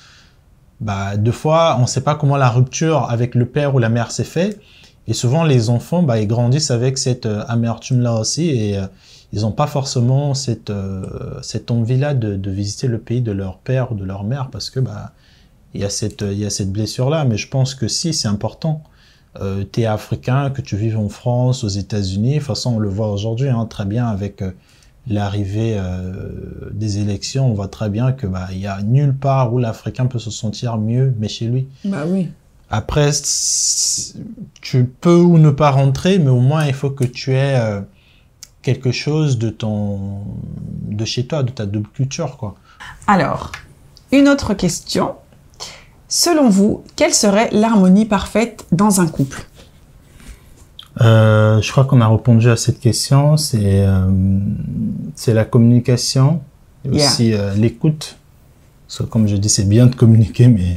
Deux fois, on sait pas comment la rupture avec le père ou la mère s'est fait, et souvent les enfants, ils grandissent avec cette amertume-là aussi, et ils n'ont pas forcément cette envie-là de visiter le pays de leur père ou de leur mère, parce que il y a cette blessure-là. Mais je pense que si, c'est important. T'es africain, que tu vives en France, aux États-Unis, de toute façon on le voit aujourd'hui, hein, très bien avec l'arrivée des élections, on voit très bien que il y a nulle part où l'Africain peut se sentir mieux, mais chez lui. Oui. Après, tu peux ou ne pas rentrer, mais au moins il faut que tu aies quelque chose de chez toi, de ta double culture, quoi. Alors, une autre question. Selon vous, quelle serait l'harmonie parfaite dans un couple? Je crois qu'on a répondu à cette question. C'est la communication et aussi l'écoute. Parce que comme je dis, c'est bien de communiquer, mais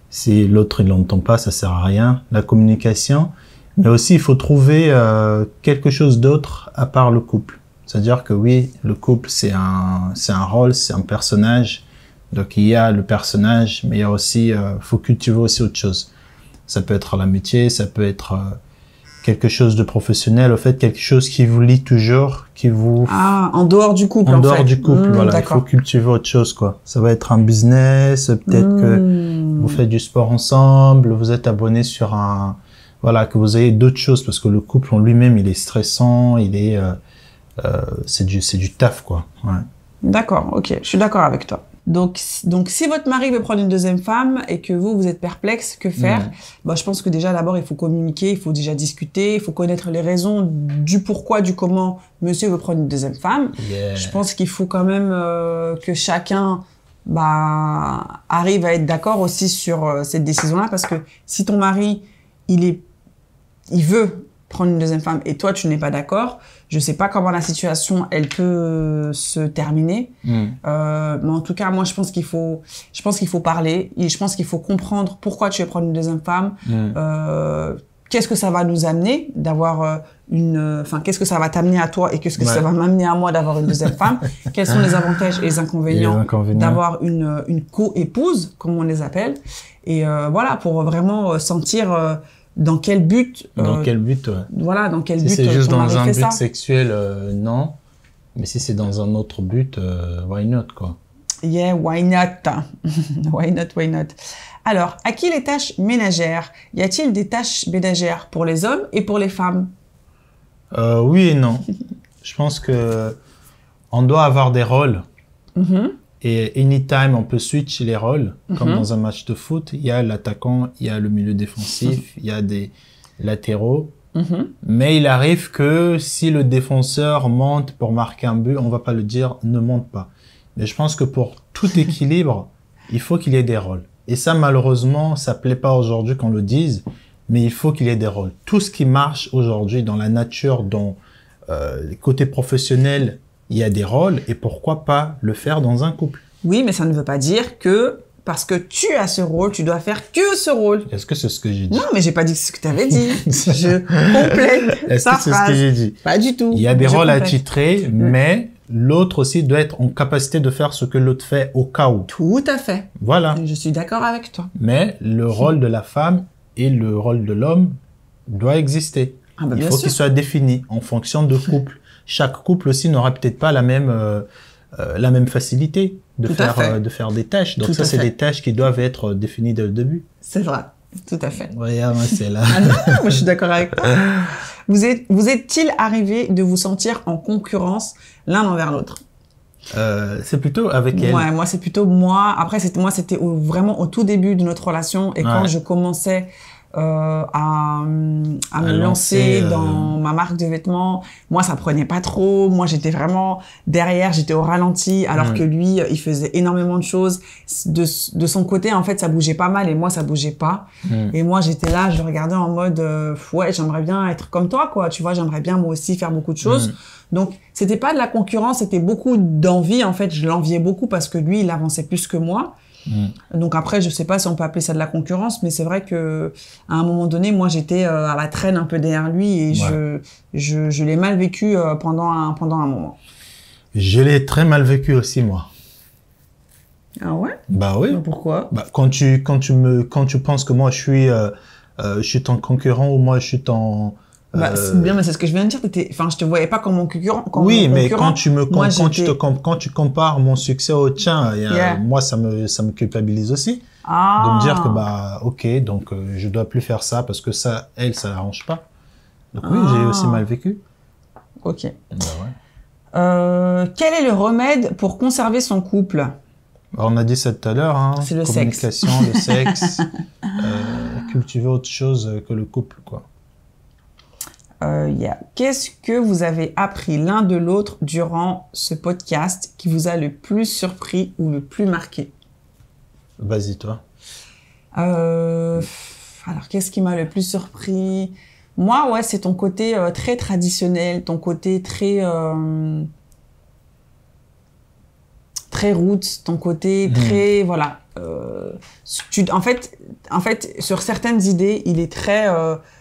si l'autre il l'entend pas, ça sert à rien. La communication, mais aussi il faut trouver quelque chose d'autre à part le couple. C'est-à-dire que oui, le couple c'est un rôle, c'est un personnage. Donc il y a le personnage, mais il y a aussi, faut cultiver aussi autre chose. Ça peut être l'amitié, ça peut être quelque chose de professionnel, au fait quelque chose qui vous lie toujours, qui vous. En dehors du couple. En dehors du couple, voilà. Il faut cultiver autre chose, quoi. Ça va être un business, peut-être que vous faites du sport ensemble, vous êtes abonné sur que vous ayez d'autres choses, parce que le couple en lui-même, il est stressant, c'est du taf, quoi. Ouais. D'accord, ok, je suis d'accord avec toi. Donc, si votre mari veut prendre une deuxième femme et que vous êtes perplexe, que faire? Je pense que déjà, d'abord, il faut communiquer, il faut déjà discuter, il faut connaître les raisons du pourquoi, du comment monsieur veut prendre une deuxième femme. Je pense qu'il faut quand même que chacun arrive à être d'accord aussi sur cette décision-là, parce que si ton mari, il veut prendre une deuxième femme et toi, tu n'es pas d'accord, je sais pas comment la situation, elle peut se terminer. Mais en tout cas, moi, je pense qu'il faut parler. Et je pense qu'il faut comprendre pourquoi tu veux prendre une deuxième femme. Qu'est-ce que ça va nous amener d'avoir qu'est-ce que ça va t'amener à toi et qu'est-ce que ça va m'amener à moi d'avoir une deuxième femme? Quels sont les avantages et les inconvénients d'avoir une co-épouse, comme on les appelle? Et pour vraiment sentir dans quel but Voilà, dans quel but si c'est juste dans un but sexuel, non. Mais si c'est dans un autre but, why not, quoi. Yeah, why not? Why not? Alors, à qui les tâches ménagères? Y a-t-il des tâches ménagères pour les hommes et pour les femmes? Oui et non. Je pense que on doit avoir des rôles. Et anytime, on peut switch les rôles. Comme dans un match de foot, il y a l'attaquant, il y a le milieu défensif, il y a des latéraux. Mais il arrive que si le défenseur monte pour marquer un but, on va pas le dire ne monte pas. Mais je pense que pour tout équilibre, il faut qu'il y ait des rôles. Et ça, malheureusement, ça plaît pas aujourd'hui qu'on le dise, mais il faut qu'il y ait des rôles. Tout ce qui marche aujourd'hui dans la nature, dans les côtés professionnels, il y a des rôles, et pourquoi pas le faire dans un couple? Oui, mais ça ne veut pas dire que parce que tu as ce rôle, tu dois faire que ce rôle. Est-ce que c'est ce que j'ai dit? Non, mais j'ai pas dit ce que tu avais dit. Je complète Est-ce que c'est ce que j'ai dit? Pas du tout. Il y a des rôles attitrés, mais l'autre aussi doit être en capacité de faire ce que l'autre fait au cas où. Tout à fait. Voilà. Je suis d'accord avec toi. Mais le rôle de la femme et le rôle de l'homme doit exister. Ah bah, Il bien faut sûr. qu'il soit défini en fonction de couple. Chaque couple aussi n'aura peut-être pas la même facilité de Tout à fait. de faire des tâches. Donc Tout ça, à c'est fait. des tâches qui doivent être définies dès le début. C'est vrai. Tout à fait. Regarde, c'est là. Ah non, moi je suis d'accord avec toi. Vous est-il arrivé de vous sentir en concurrence l'un envers l'autre? C'est plutôt avec elle. Ouais, moi c'est plutôt moi. Après c'était vraiment au tout début de notre relation et quand je commençais à me lancer dans ma marque de vêtements, moi ça prenait pas trop. Moi j'étais vraiment derrière, j'étais au ralenti alors que lui il faisait énormément de choses. De son côté en fait ça bougeait pas mal et moi ça bougeait pas. Et moi j'étais là, je le regardais en mode ouais j'aimerais bien être comme toi quoi. Tu vois j'aimerais bien moi aussi faire beaucoup de choses. Donc c'était pas de la concurrence, c'était beaucoup d'envie en fait. Je l'enviais beaucoup parce que lui il avançait plus que moi. Donc après, je sais pas si on peut appeler ça de la concurrence, mais c'est vrai que à un moment donné, moi j'étais à la traîne un peu derrière lui et je l'ai mal vécu pendant un moment. Je l'ai très mal vécu aussi moi. Ah ouais? Bah oui. Pourquoi? Bah quand tu penses que moi je suis ton concurrent ou moi je suis ton c'est bien, mais c'est ce que je viens de dire. Enfin, je te voyais pas comme mon concurrent. Oui, mais quand tu compares mon succès au tien, moi, ça me culpabilise aussi. De me dire que, bah, ok, donc, je dois plus faire ça parce que ça l'arrange pas. Donc oui, j'ai aussi mal vécu. Ok. Bah ouais. Quel est le remède pour conserver son couple? On a dit ça tout à l'heure, hein. C'est le communication, le sexe, cultiver autre chose que le couple, quoi. Qu'est-ce que vous avez appris l'un de l'autre durant ce podcast qui vous a le plus surpris ou le plus marqué? Vas-y, toi. Alors, qu'est-ce qui m'a le plus surpris? Moi, ouais, c'est ton côté très traditionnel, ton côté très roots, ton côté très voilà. En fait, sur certaines idées, il est très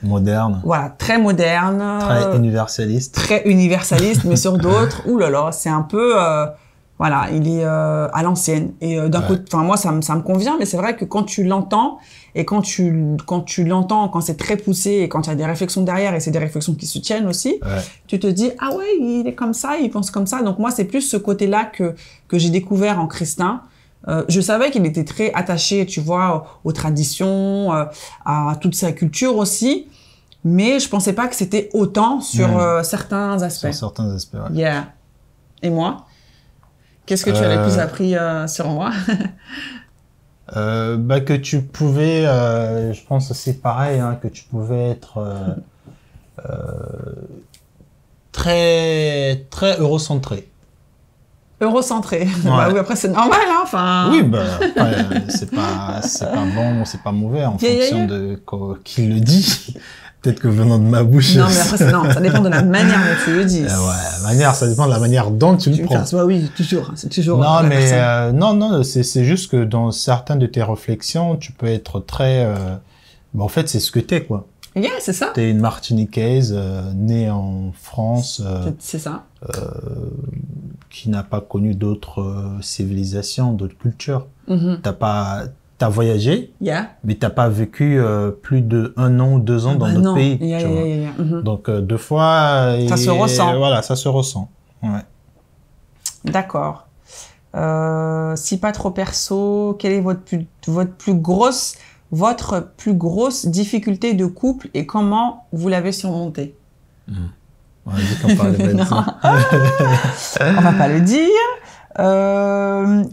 moderne. Voilà, très moderne, très universaliste. Très universaliste, mais sur d'autres, oulala, c'est un peu voilà, il est à l'ancienne. Et d'un côté, enfin moi ça me convient, mais c'est vrai que quand tu l'entends et quand tu l'entends, quand c'est très poussé et quand il y a des réflexions derrière et c'est des réflexions qui se tiennent aussi, tu te dis ah ouais, il est comme ça, il pense comme ça. Donc moi c'est plus ce côté-là que j'ai découvert en Christin. Je savais qu'il était très attaché, tu vois, aux traditions, à toute sa culture aussi, mais je pensais pas que c'était autant sur certains aspects. Sur certains aspects, ouais. Yeah. Et moi? Qu'est-ce que tu as le plus appris sur moi? Bah que tu pouvais, je pense aussi pareil, hein, que tu pouvais être très très eurocentré. Eurocentré. Bah oui, après c'est normal, hein, enfin. Oui, bah après, c'est pas bon, c'est pas mauvais en fonction de qui le dit. Peut-être que venant de ma bouche. Non, mais après non, ça dépend de la manière dont tu le dis. Ça dépend de la manière dont tu le prends. Bah oui, toujours, c'est toujours. Non, mais non, c'est juste que dans certaines de tes réflexions, tu peux être très. En fait, c'est ce que t'es, quoi. Yeah, c'est ça. T'es une Martiniquaise née en France. C'est ça. Qui n'a pas connu d'autres civilisations, d'autres cultures. T'as voyagé, mais t'as pas vécu plus de 1 an ou 2 ans dans notre pays. Donc deux fois, ça se ressent. Voilà, ça se ressent. Ouais. D'accord. Si pas trop perso, quelle est votre plus grosse difficulté de couple et comment vous l'avez surmontée? On a dit qu'on parlait de ça. On va pas le dire.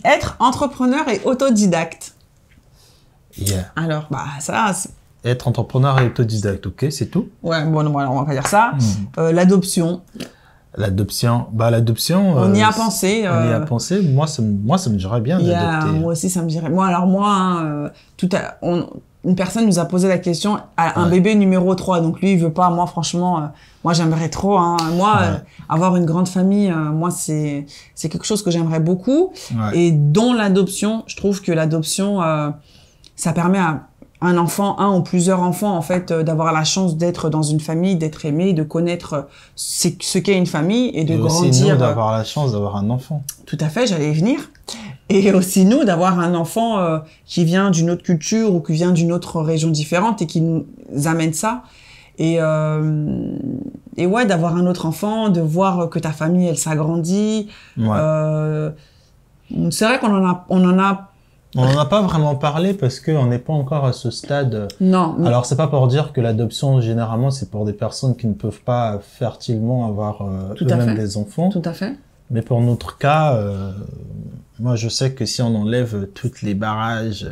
Être entrepreneur et autodidacte. Alors, bah ça. Être entrepreneur et autodidacte, ok, c'est tout. Ouais, bon, alors on va pas dire ça. L'adoption. L'adoption. On y a pensé. On y a pensé. Moi, ça me dirait bien d'adopter. Moi aussi, ça me dirait. Moi, une personne nous a posé la question à un bébé numéro 3. Donc lui, il veut pas. Moi, franchement, moi, j'aimerais trop. Avoir une grande famille, moi, c'est quelque chose que j'aimerais beaucoup. Et dont l'adoption, je trouve que l'adoption, ça permet un enfant, un ou plusieurs enfants, en fait, d'avoir la chance d'être dans une famille, d'être aimé, de connaître ce qu'est une famille et de grandir. Aussi nous d'avoir la chance d'avoir un enfant. Tout à fait, j'allais y venir. Et aussi nous d'avoir un enfant qui vient d'une autre culture ou qui vient d'une autre région différente et qui nous amène ça. Et ouais, d'avoir un autre enfant, de voir que ta famille, elle s'agrandit. Ouais. C'est vrai qu'on on en a pas vraiment parlé parce qu'on n'est pas encore à ce stade. Non. Alors, c'est pas pour dire que l'adoption, généralement, c'est pour des personnes qui ne peuvent pas fertilement avoir eux-mêmes des enfants. Tout à fait. Mais pour notre cas, moi, je sais que si on enlève tous les barrages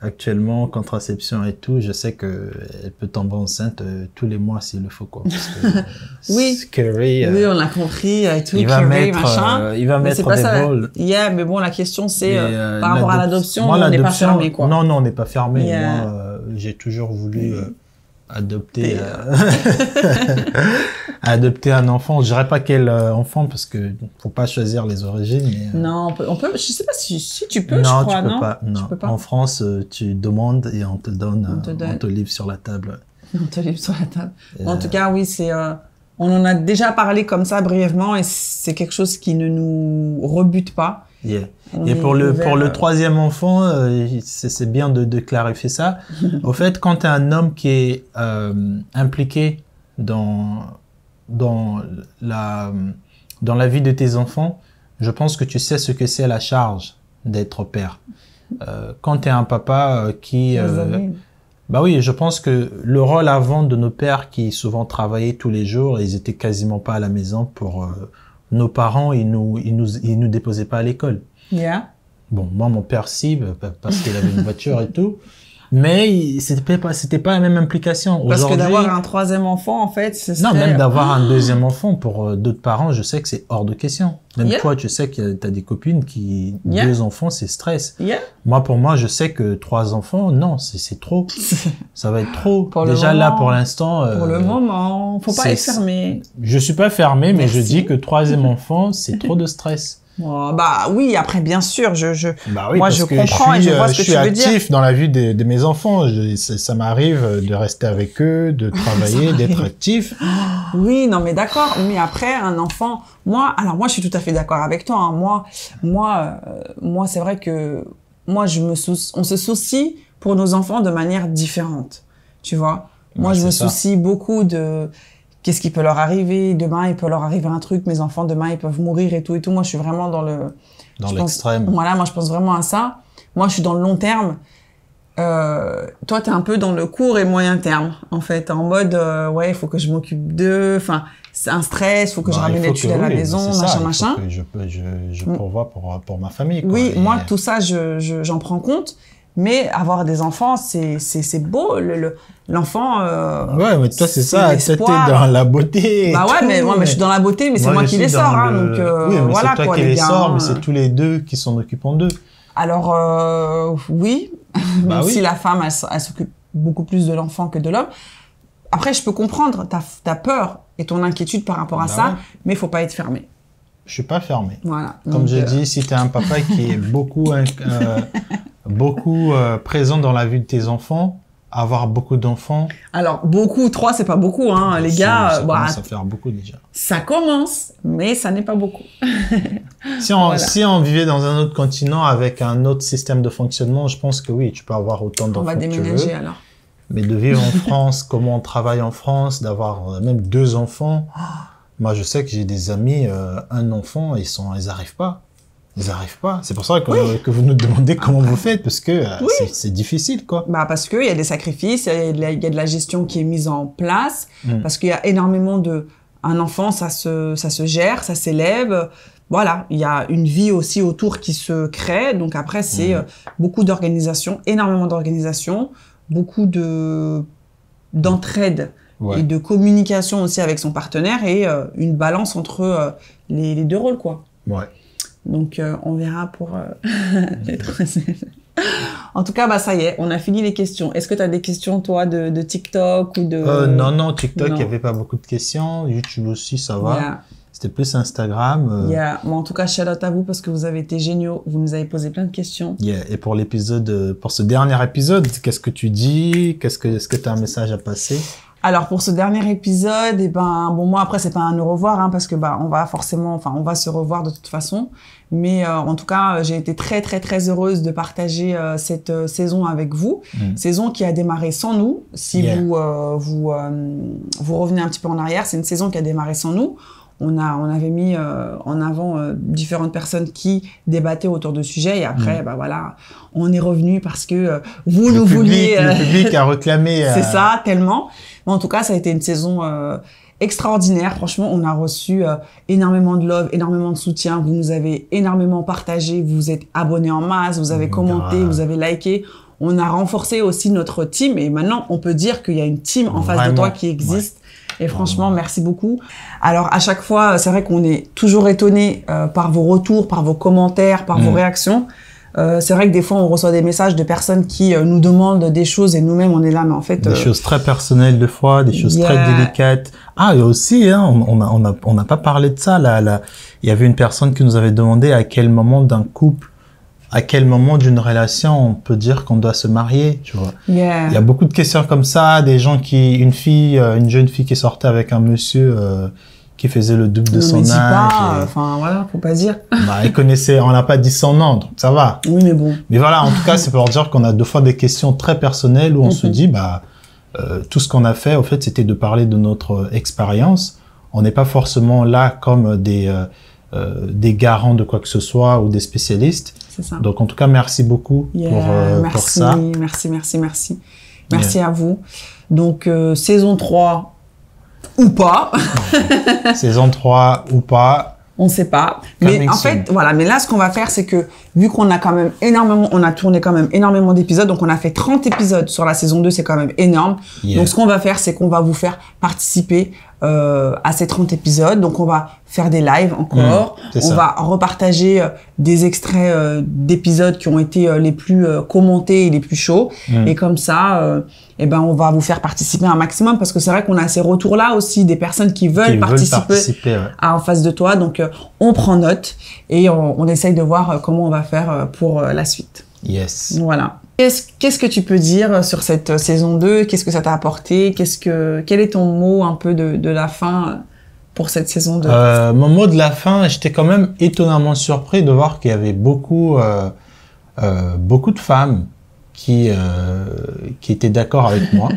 actuellement, contraception et tout, je sais que elle peut tomber enceinte tous les mois s'il le faut, quoi. Parce que, oui. Scary, oui, on l'a compris et tout. Il va mettre des balles. Yeah, mais bon, la question c'est par rapport à l'adoption, on n'est pas fermé, quoi. Non, on n'est pas fermé. Yeah. Moi, j'ai toujours voulu adopter adopter un enfant. Je dirais pas quel enfant parce que faut pas choisir les origines. Mais, non, on peut. Je sais pas si tu peux. Non, je crois, tu peux non pas. Non. Tu peux pas. En France, tu demandes et on te donne. On te livre sur la table. On te livre sur la table. En tout cas, oui, c'est. On en a déjà parlé comme ça brièvement et c'est quelque chose qui ne nous rebute pas. Yeah. Et pour le troisième enfant, c'est bien de clarifier ça. Au fait, quand tu es un homme qui est impliqué dans la vie de tes enfants, je pense que tu sais ce que c'est la charge d'être père. Quand tu es un papa qui... bah oui, je pense que le rôle avant de nos pères qui souvent travaillaient tous les jours, ils étaient quasiment pas à la maison pour... nos parents, ils nous déposaient pas à l'école. Yeah. Bon, moi, mon père, si, parce qu'il avait une voiture et tout. Mais c'était pas la même implication. Parce que d'avoir un troisième enfant, en fait, c'est... Non, même d'avoir un deuxième enfant pour d'autres parents, je sais que c'est hors de question. Même toi, tu sais que t'as des copines qui, 2 enfants, c'est stress. Moi, pour moi, je sais que 3 enfants, non, c'est trop. Ça va être trop. Déjà là, pour l'instant... pour le moment, faut pas être fermé. Je suis pas fermé, mais je dis que 3e enfant, c'est trop de stress. Oh, bah oui, après bien sûr, bah oui, moi je comprends et je vois ce que tu veux dire. Je suis actif dans la vie de mes enfants. Ça m'arrive de rester avec eux, de travailler, d'être actif. Oui, non mais d'accord. Mais après un enfant, moi je suis tout à fait d'accord avec toi. Hein. Moi c'est vrai que on se soucie pour nos enfants de manière différente. Tu vois. Moi je me soucie beaucoup de qu'est-ce qui peut leur arriver? Demain, il peut leur arriver un truc. Mes enfants, demain, ils peuvent mourir et tout et tout. Moi, je suis vraiment dans l'extrême. Voilà, moi, je pense vraiment à ça. Moi, je suis dans le long terme. Toi, t'es un peu dans le court et moyen terme, en fait. En mode, ouais, il faut que je m'occupe d'eux. Enfin, c'est un stress, il faut que je ramène l'étude à la maison, machin. Je pourvois pour ma famille, quoi. Oui, moi, tout ça, j'en prends compte. Mais avoir des enfants, c'est beau. L'enfant. Ouais, mais toi, c'est ça. Toi, t'es dans la beauté. Bah ouais, mais moi, je suis dans la beauté, mais c'est moi qui les sors, hein. Donc, oui, mais voilà, c'est toi qui les sors, mais c'est tous les deux qui s'en occupent d'eux. Alors, oui. Même si la femme, elle s'occupe beaucoup plus de l'enfant que de l'homme. Après, je peux comprendre ta peur et ton inquiétude par rapport à ça, mais il faut pas être fermé. Je suis pas fermé. Voilà. Comme je dis, si t'es un papa qui est beaucoup présent dans la vie de tes enfants, avoir beaucoup d'enfants. Alors, 3, c'est pas beaucoup, hein, les gars. Ça commence à faire beaucoup déjà. Ça commence, mais ça n'est pas beaucoup. Si on vivait dans un autre continent avec un autre système de fonctionnement, je pense que oui, tu peux avoir autant d'enfants que tu veux. On va déménager alors. Mais de vivre en France, comment on travaille en France, d'avoir même 2 enfants. Moi, je sais que j'ai des amis, un enfant, ils arrivent pas. Ils arrivent pas. C'est pour ça que vous nous demandez comment vous faites, parce que c'est difficile, quoi. Bah, parce qu'il y a des sacrifices, il y a de la gestion qui est mise en place, parce qu'il y a énormément un enfant, ça se gère, ça s'élève. Voilà. Il y a une vie aussi autour qui se crée. Donc après, c'est beaucoup d'organisation, énormément d'organisation, beaucoup d'entraide. Et de communication aussi avec son partenaire et une balance entre les 2 rôles, quoi. Ouais. Donc, on verra pour les 3. En tout cas, bah ça y est, on a fini les questions. Est-ce que tu as des questions, toi, de TikTok ou de... Non, TikTok, il n'y avait pas beaucoup de questions. YouTube aussi, ça va. C'était plus Instagram. Yeah. Bon, en tout cas, shout out à vous parce que vous avez été géniaux. Vous nous avez posé plein de questions. Yeah. Et pour l'épisode, pour ce dernier épisode, qu'est-ce que tu dis? Est-ce que tu as un message à passer? Alors pour ce dernier épisode, moi après c'est pas un au revoir parce que on va se revoir de toute façon. Mais en tout cas, j'ai été très très très heureuse de partager cette saison avec vous. Saison qui a démarré sans nous. Si vous revenez un petit peu en arrière, c'est une saison qui a démarré sans nous. On avait mis en avant différentes personnes qui débattaient autour de sujets et après on est revenu parce que vous nous vouliez. Le public a réclamé. C'est ça, tellement. Mais en tout cas, ça a été une saison extraordinaire. Franchement, on a reçu énormément de love, énormément de soutien. Vous nous avez énormément partagé. Vous vous êtes abonnés en masse. Vous avez commenté, vous avez liké. On a renforcé aussi notre team et maintenant, on peut dire qu'il y a une team en face de toi qui existe. Et franchement, merci beaucoup. Alors, à chaque fois, c'est vrai qu'on est toujours étonné par vos retours, par vos commentaires, par vos réactions. C'est vrai que des fois, on reçoit des messages de personnes qui nous demandent des choses et nous-mêmes, on est là, mais en fait... Des choses très personnelles, des fois, des choses très délicates. Ah, et aussi, on n'a pas parlé de ça. Il y avait une personne qui nous avait demandé à quel moment d'un couple, à quel moment d'une relation on peut dire qu'on doit se marier, tu vois. Il y a beaucoup de questions comme ça, des gens une jeune fille qui sortait avec un monsieur qui faisait le double de son âge. Enfin voilà, faut pas dire. On n'a pas dit son nom, donc ça va. Oui, mais bon. Mais voilà, en tout cas, c'est pour dire qu'on a deux fois des questions très personnelles où on se dit, tout ce qu'on a fait, au fait, c'était de parler de notre expérience. On n'est pas forcément là comme des garants de quoi que ce soit ou des spécialistes. C'est ça. Donc, en tout cas, merci beaucoup pour ça. Merci à vous. Donc, saison 3 ou pas. Saison 3 ou pas. On sait pas. Mais en fait, voilà. Mais là, ce qu'on va faire, c'est que, vu qu'on a quand même on a tourné quand même énormément d'épisodes, donc on a fait 30 épisodes sur la saison 2, c'est quand même énorme. Donc, ce qu'on va faire, c'est qu'on va vous faire participer à ces 30 épisodes. Donc, on va faire des lives encore. On va repartager des extraits d'épisodes qui ont été les plus commentés et les plus chauds. Et comme ça, on va vous faire participer un maximum parce que c'est vrai qu'on a ces retours-là aussi des personnes qui veulent participer en face de toi. Donc, on prend note et on essaye de voir comment on va faire pour la suite. Yes. Voilà. Qu'est-ce que tu peux dire sur cette saison 2? Qu'est-ce que ça t'a apporté? Quel est ton mot un peu de la fin pour cette saison 2? Mon mot de la fin, j'étais quand même étonnamment surpris de voir qu'il y avait beaucoup de femmes qui étaient d'accord avec moi.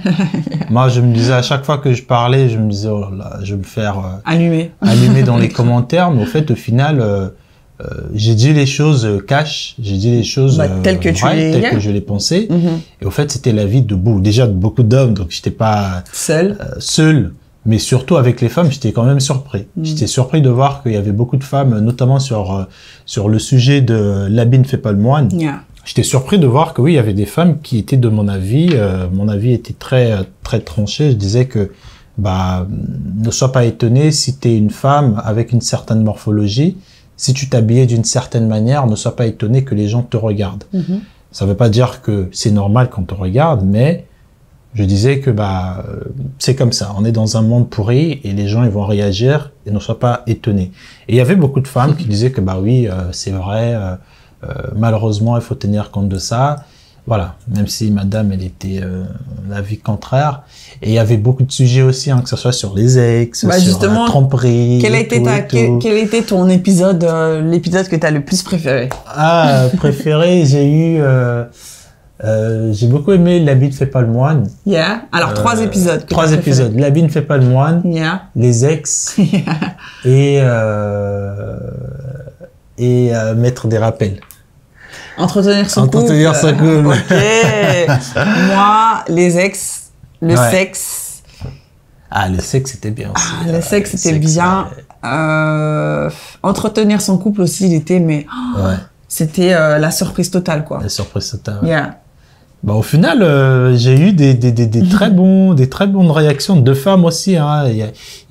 Moi, je me disais à chaque fois que je parlais, je me disais, oh là, je vais me faire allumer dans les commentaires. Mais au fait, au final, j'ai dit les choses cash, j'ai dit les choses telles que je les pensais. Et au fait, c'était l'avis de beaucoup d'hommes, donc j'étais pas seul. Mais surtout avec les femmes, j'étais quand même surpris. J'étais surpris de voir qu'il y avait beaucoup de femmes, notamment sur le sujet de l'habit ne fait pas le moine. J'étais surpris de voir que oui, il y avait des femmes qui étaient de mon avis. Mon avis était très très tranché. Je disais que ne sois pas étonné si tu es une femme avec une certaine morphologie. Si tu t'habillais d'une certaine manière, ne sois pas étonné que les gens te regardent. Ça veut pas dire que c'est normal qu'on te regarde, mais je disais que c'est comme ça. On est dans un monde pourri et les gens ils vont réagir et ne sois pas étonné. Et il y avait beaucoup de femmes qui disaient que oui, c'est vrai. Malheureusement, il faut tenir compte de ça. Voilà, même si madame, elle était l'avis contraire. Et il y avait beaucoup de sujets aussi, que ce soit sur les ex, sur la tromperie. Quel était ton épisode, l'épisode que tu as le plus préféré? Préféré, j'ai beaucoup aimé L'habit ne fait pas le moine. Alors, 3 épisodes. 3 épisodes. L'habit ne fait pas le moine. Les ex. Et mettre des rappels. Entretenir son couple. Ok. Moi, les ex, le sexe. Le sexe, c'était bien aussi. Le sexe, c'était bien. Entretenir son couple aussi, il était, c'était la surprise totale, quoi. La surprise totale. Au final, j'ai eu des très bonnes réactions de femmes aussi.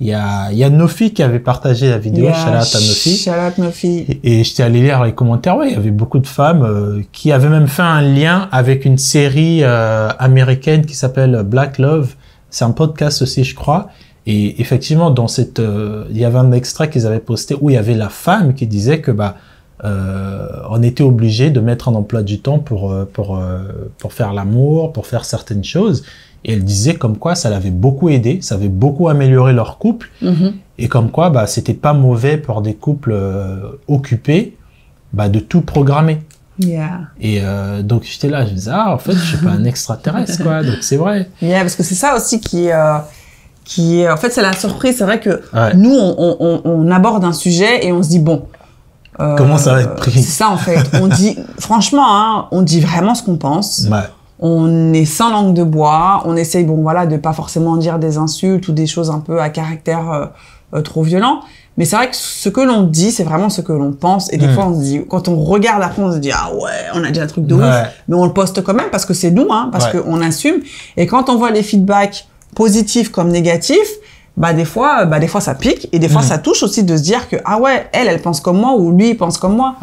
Il y a Nofi qui avait partagé la vidéo. Shout out Nofi. Et j'étais allé lire les commentaires. Il y avait beaucoup de femmes qui avaient même fait un lien avec une série américaine qui s'appelle Black Love. C'est un podcast aussi, je crois. Et effectivement, dans cette, il y avait un extrait qu'ils avaient posté où il y avait la femme qui disait que on était obligé de mettre un emploi du temps pour faire l'amour, pour faire certaines choses. Et elle disait comme quoi ça l'avait beaucoup aidé, ça avait beaucoup amélioré leur couple. Et comme quoi, c'était pas mauvais pour des couples occupés, de tout programmer. Et donc j'étais là, je me disais en fait je suis pas un extraterrestre quoi, donc c'est vrai. Parce que c'est ça aussi qui est en fait c'est la surprise. C'est vrai que nous on aborde un sujet et on se dit bon. Comment ça va être pris? C'est ça en fait. On dit franchement, on dit vraiment ce qu'on pense. On est sans langue de bois. On essaye de pas forcément dire des insultes ou des choses un peu à caractère trop violent. Mais c'est vrai que ce que l'on dit, c'est vraiment ce que l'on pense. Et des fois, on se dit, quand on regarde après, on se dit, ah ouais, on a dit un truc de ouf. Mais on le poste quand même parce que c'est nous, parce qu'on assume. Et quand on voit les feedbacks positifs comme négatifs, des fois ça pique. Et des fois, ça touche aussi de se dire que, ah ouais, elle pense comme moi ou lui, il pense comme moi.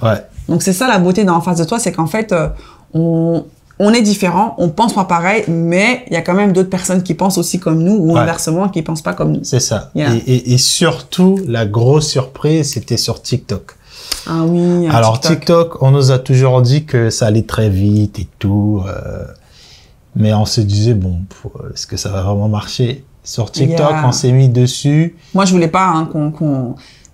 Donc c'est ça la beauté d'en face de toi, c'est qu'en fait, on est différents, on pense pas pareil, mais il y a quand même d'autres personnes qui pensent aussi comme nous ou inversement qui pensent pas comme nous. C'est ça. Et surtout, la grosse surprise, c'était sur TikTok. Ah oui. Alors TikTok, on nous a toujours dit que ça allait très vite et tout, mais on se disait est-ce que ça va vraiment marcher? Sur TikTok, on s'est mis dessus. Moi, je voulais pas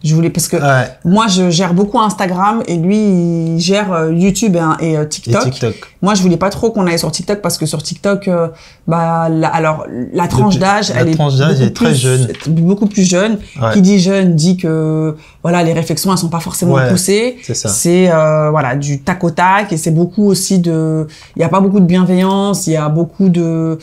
je voulais parce que moi je gère beaucoup Instagram et lui il gère YouTube et TikTok. Moi je voulais pas trop qu'on aille sur TikTok parce que sur TikTok la tranche d'âge elle est très jeune, beaucoup plus jeune. Qui dit jeune dit que les réflexions elles sont pas forcément poussées. C'est ça. C'est du tac au tac et c'est beaucoup aussi il y a pas beaucoup de bienveillance, il y a beaucoup de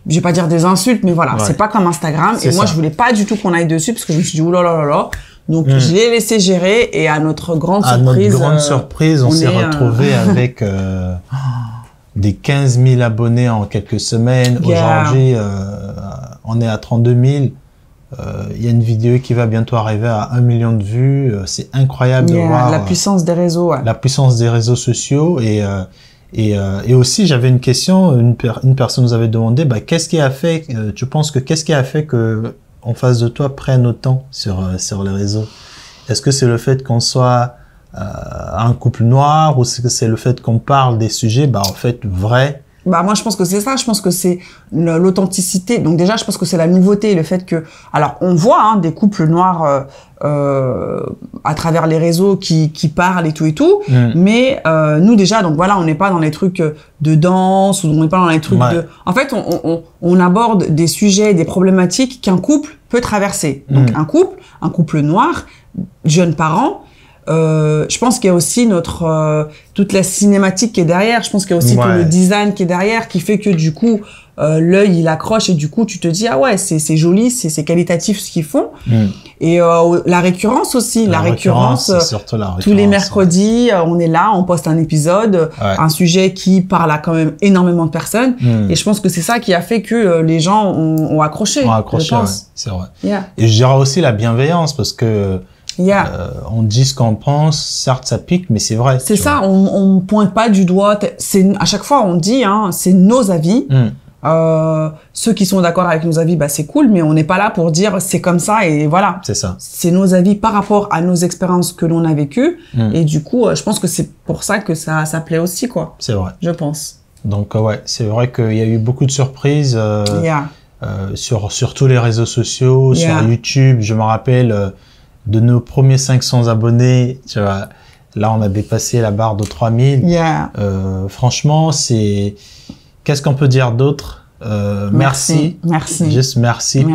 je vais pas dire des insultes mais c'est pas comme Instagram et moi je voulais pas du tout qu'on aille dessus parce que je me suis dit oulala. Donc, je l'ai laissé gérer et à notre grande surprise, on s'est retrouvé avec des 15 000 abonnés en quelques semaines. Aujourd'hui, on est à 32 000. Il y a une vidéo qui va bientôt arriver à 1 million de vues. C'est incroyable de voir la puissance des réseaux. La puissance des réseaux sociaux. Et aussi, j'avais une question. Une personne nous avait demandé, qu'est-ce qui a fait, tu penses que qu'est-ce qui a fait que en face de toi prennent autant sur les réseaux? Est-ce que c'est le fait qu'on soit un couple noir ou est-ce que c'est le fait qu'on parle des sujets en fait vrais? Moi je pense que c'est ça, je pense que c'est l'authenticité. Donc déjà je pense que c'est la nouveauté, le fait que alors on voit des couples noirs à travers les réseaux qui parlent et tout mais nous déjà donc on n'est pas dans les trucs de danse ou on n'est pas dans les trucs de en fait on aborde des sujets, des problématiques qu'un couple peut traverser. Donc un couple noir, jeunes parents, je pense qu'il y a aussi toute la cinématique qui est derrière. Je pense qu'il y a aussi tout le design qui est derrière, qui fait que du coup l'œil il accroche et du coup tu te dis ah ouais c'est joli, c'est qualitatif ce qu'ils font. Et la récurrence aussi, la récurrence tous les mercredis on est là, on poste un épisode, un sujet qui parle à quand même énormément de personnes. Et je pense que c'est ça qui a fait que les gens ont accroché. Je pense. C'est vrai. Et je dirais aussi la bienveillance parce que on dit ce qu'on pense, certes ça pique, mais c'est vrai. C'est ça, on pointe pas du doigt. À chaque fois on dit, c'est nos avis. Ceux qui sont d'accord avec nos avis, c'est cool, mais on n'est pas là pour dire c'est comme ça et voilà. C'est ça. C'est nos avis par rapport à nos expériences que l'on a vécues. Et du coup, je pense que c'est pour ça que ça plaît aussi, quoi. C'est vrai. Je pense. Donc c'est vrai qu'il y a eu beaucoup de surprises sur tous les réseaux sociaux, sur YouTube. Je me rappelle de nos premiers 500 abonnés, tu vois, là on a dépassé la barre de 3000. Franchement, qu'est-ce qu'on peut dire d'autre? Merci. Juste merci.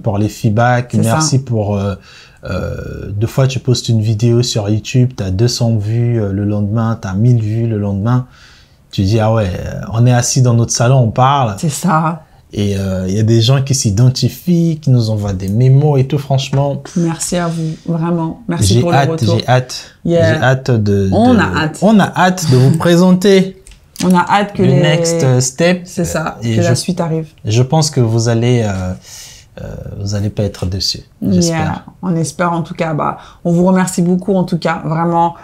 Pour les feedbacks. Merci pour deux fois tu postes une vidéo sur YouTube, tu as 200 vues le lendemain, tu as 1000 vues le lendemain. Tu dis ah ouais, on est assis dans notre salon, on parle. C'est ça. Et il y a des gens qui s'identifient, qui nous envoient des mémos et tout, franchement. Merci à vous, vraiment. Merci pour le retour. J'ai hâte. J'ai hâte On a hâte de vous présenter. On a hâte que le next step. C'est ça, que la suite arrive. Je pense que vous allez pas être déçus. J'espère. On espère en tout cas. On vous remercie beaucoup en tout cas, vraiment.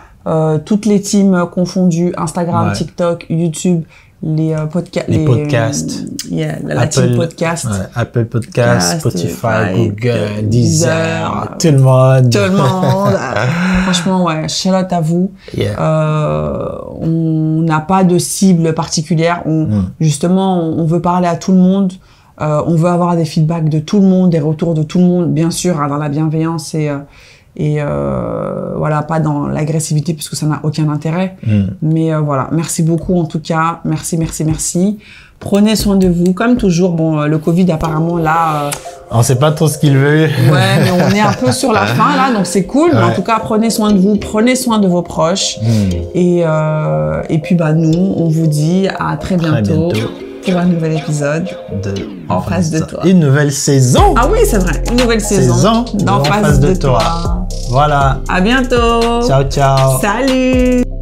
Toutes les teams confondues, Instagram, TikTok, YouTube. les podcasts. La Latine Podcast. Ouais, Apple Podcast, Spotify, Google, Deezer, tout le monde. Tout le monde. Franchement, ouais, shout out à vous. Yeah. On n'a pas de cible particulière. Justement, on veut parler à tout le monde. On veut avoir des feedbacks de tout le monde, des retours de tout le monde, bien sûr, dans la bienveillance et voilà, pas dans l'agressivité parce que ça n'a aucun intérêt. Mais voilà, merci beaucoup en tout cas, merci. Prenez soin de vous, comme toujours. Bon, le Covid apparemment là. On sait pas trop ce qu'il veut. Ouais, mais on est un peu sur la fin là, donc c'est cool. Ouais. Mais en tout cas, prenez soin de vous, prenez soin de vos proches. Et puis bah nous, on vous dit à très bientôt. Pour un nouvel épisode de En face de toi. Une nouvelle saison. Ah oui, c'est vrai. Une nouvelle saison d'En face de toi. Voilà. À bientôt. Ciao, ciao. Salut.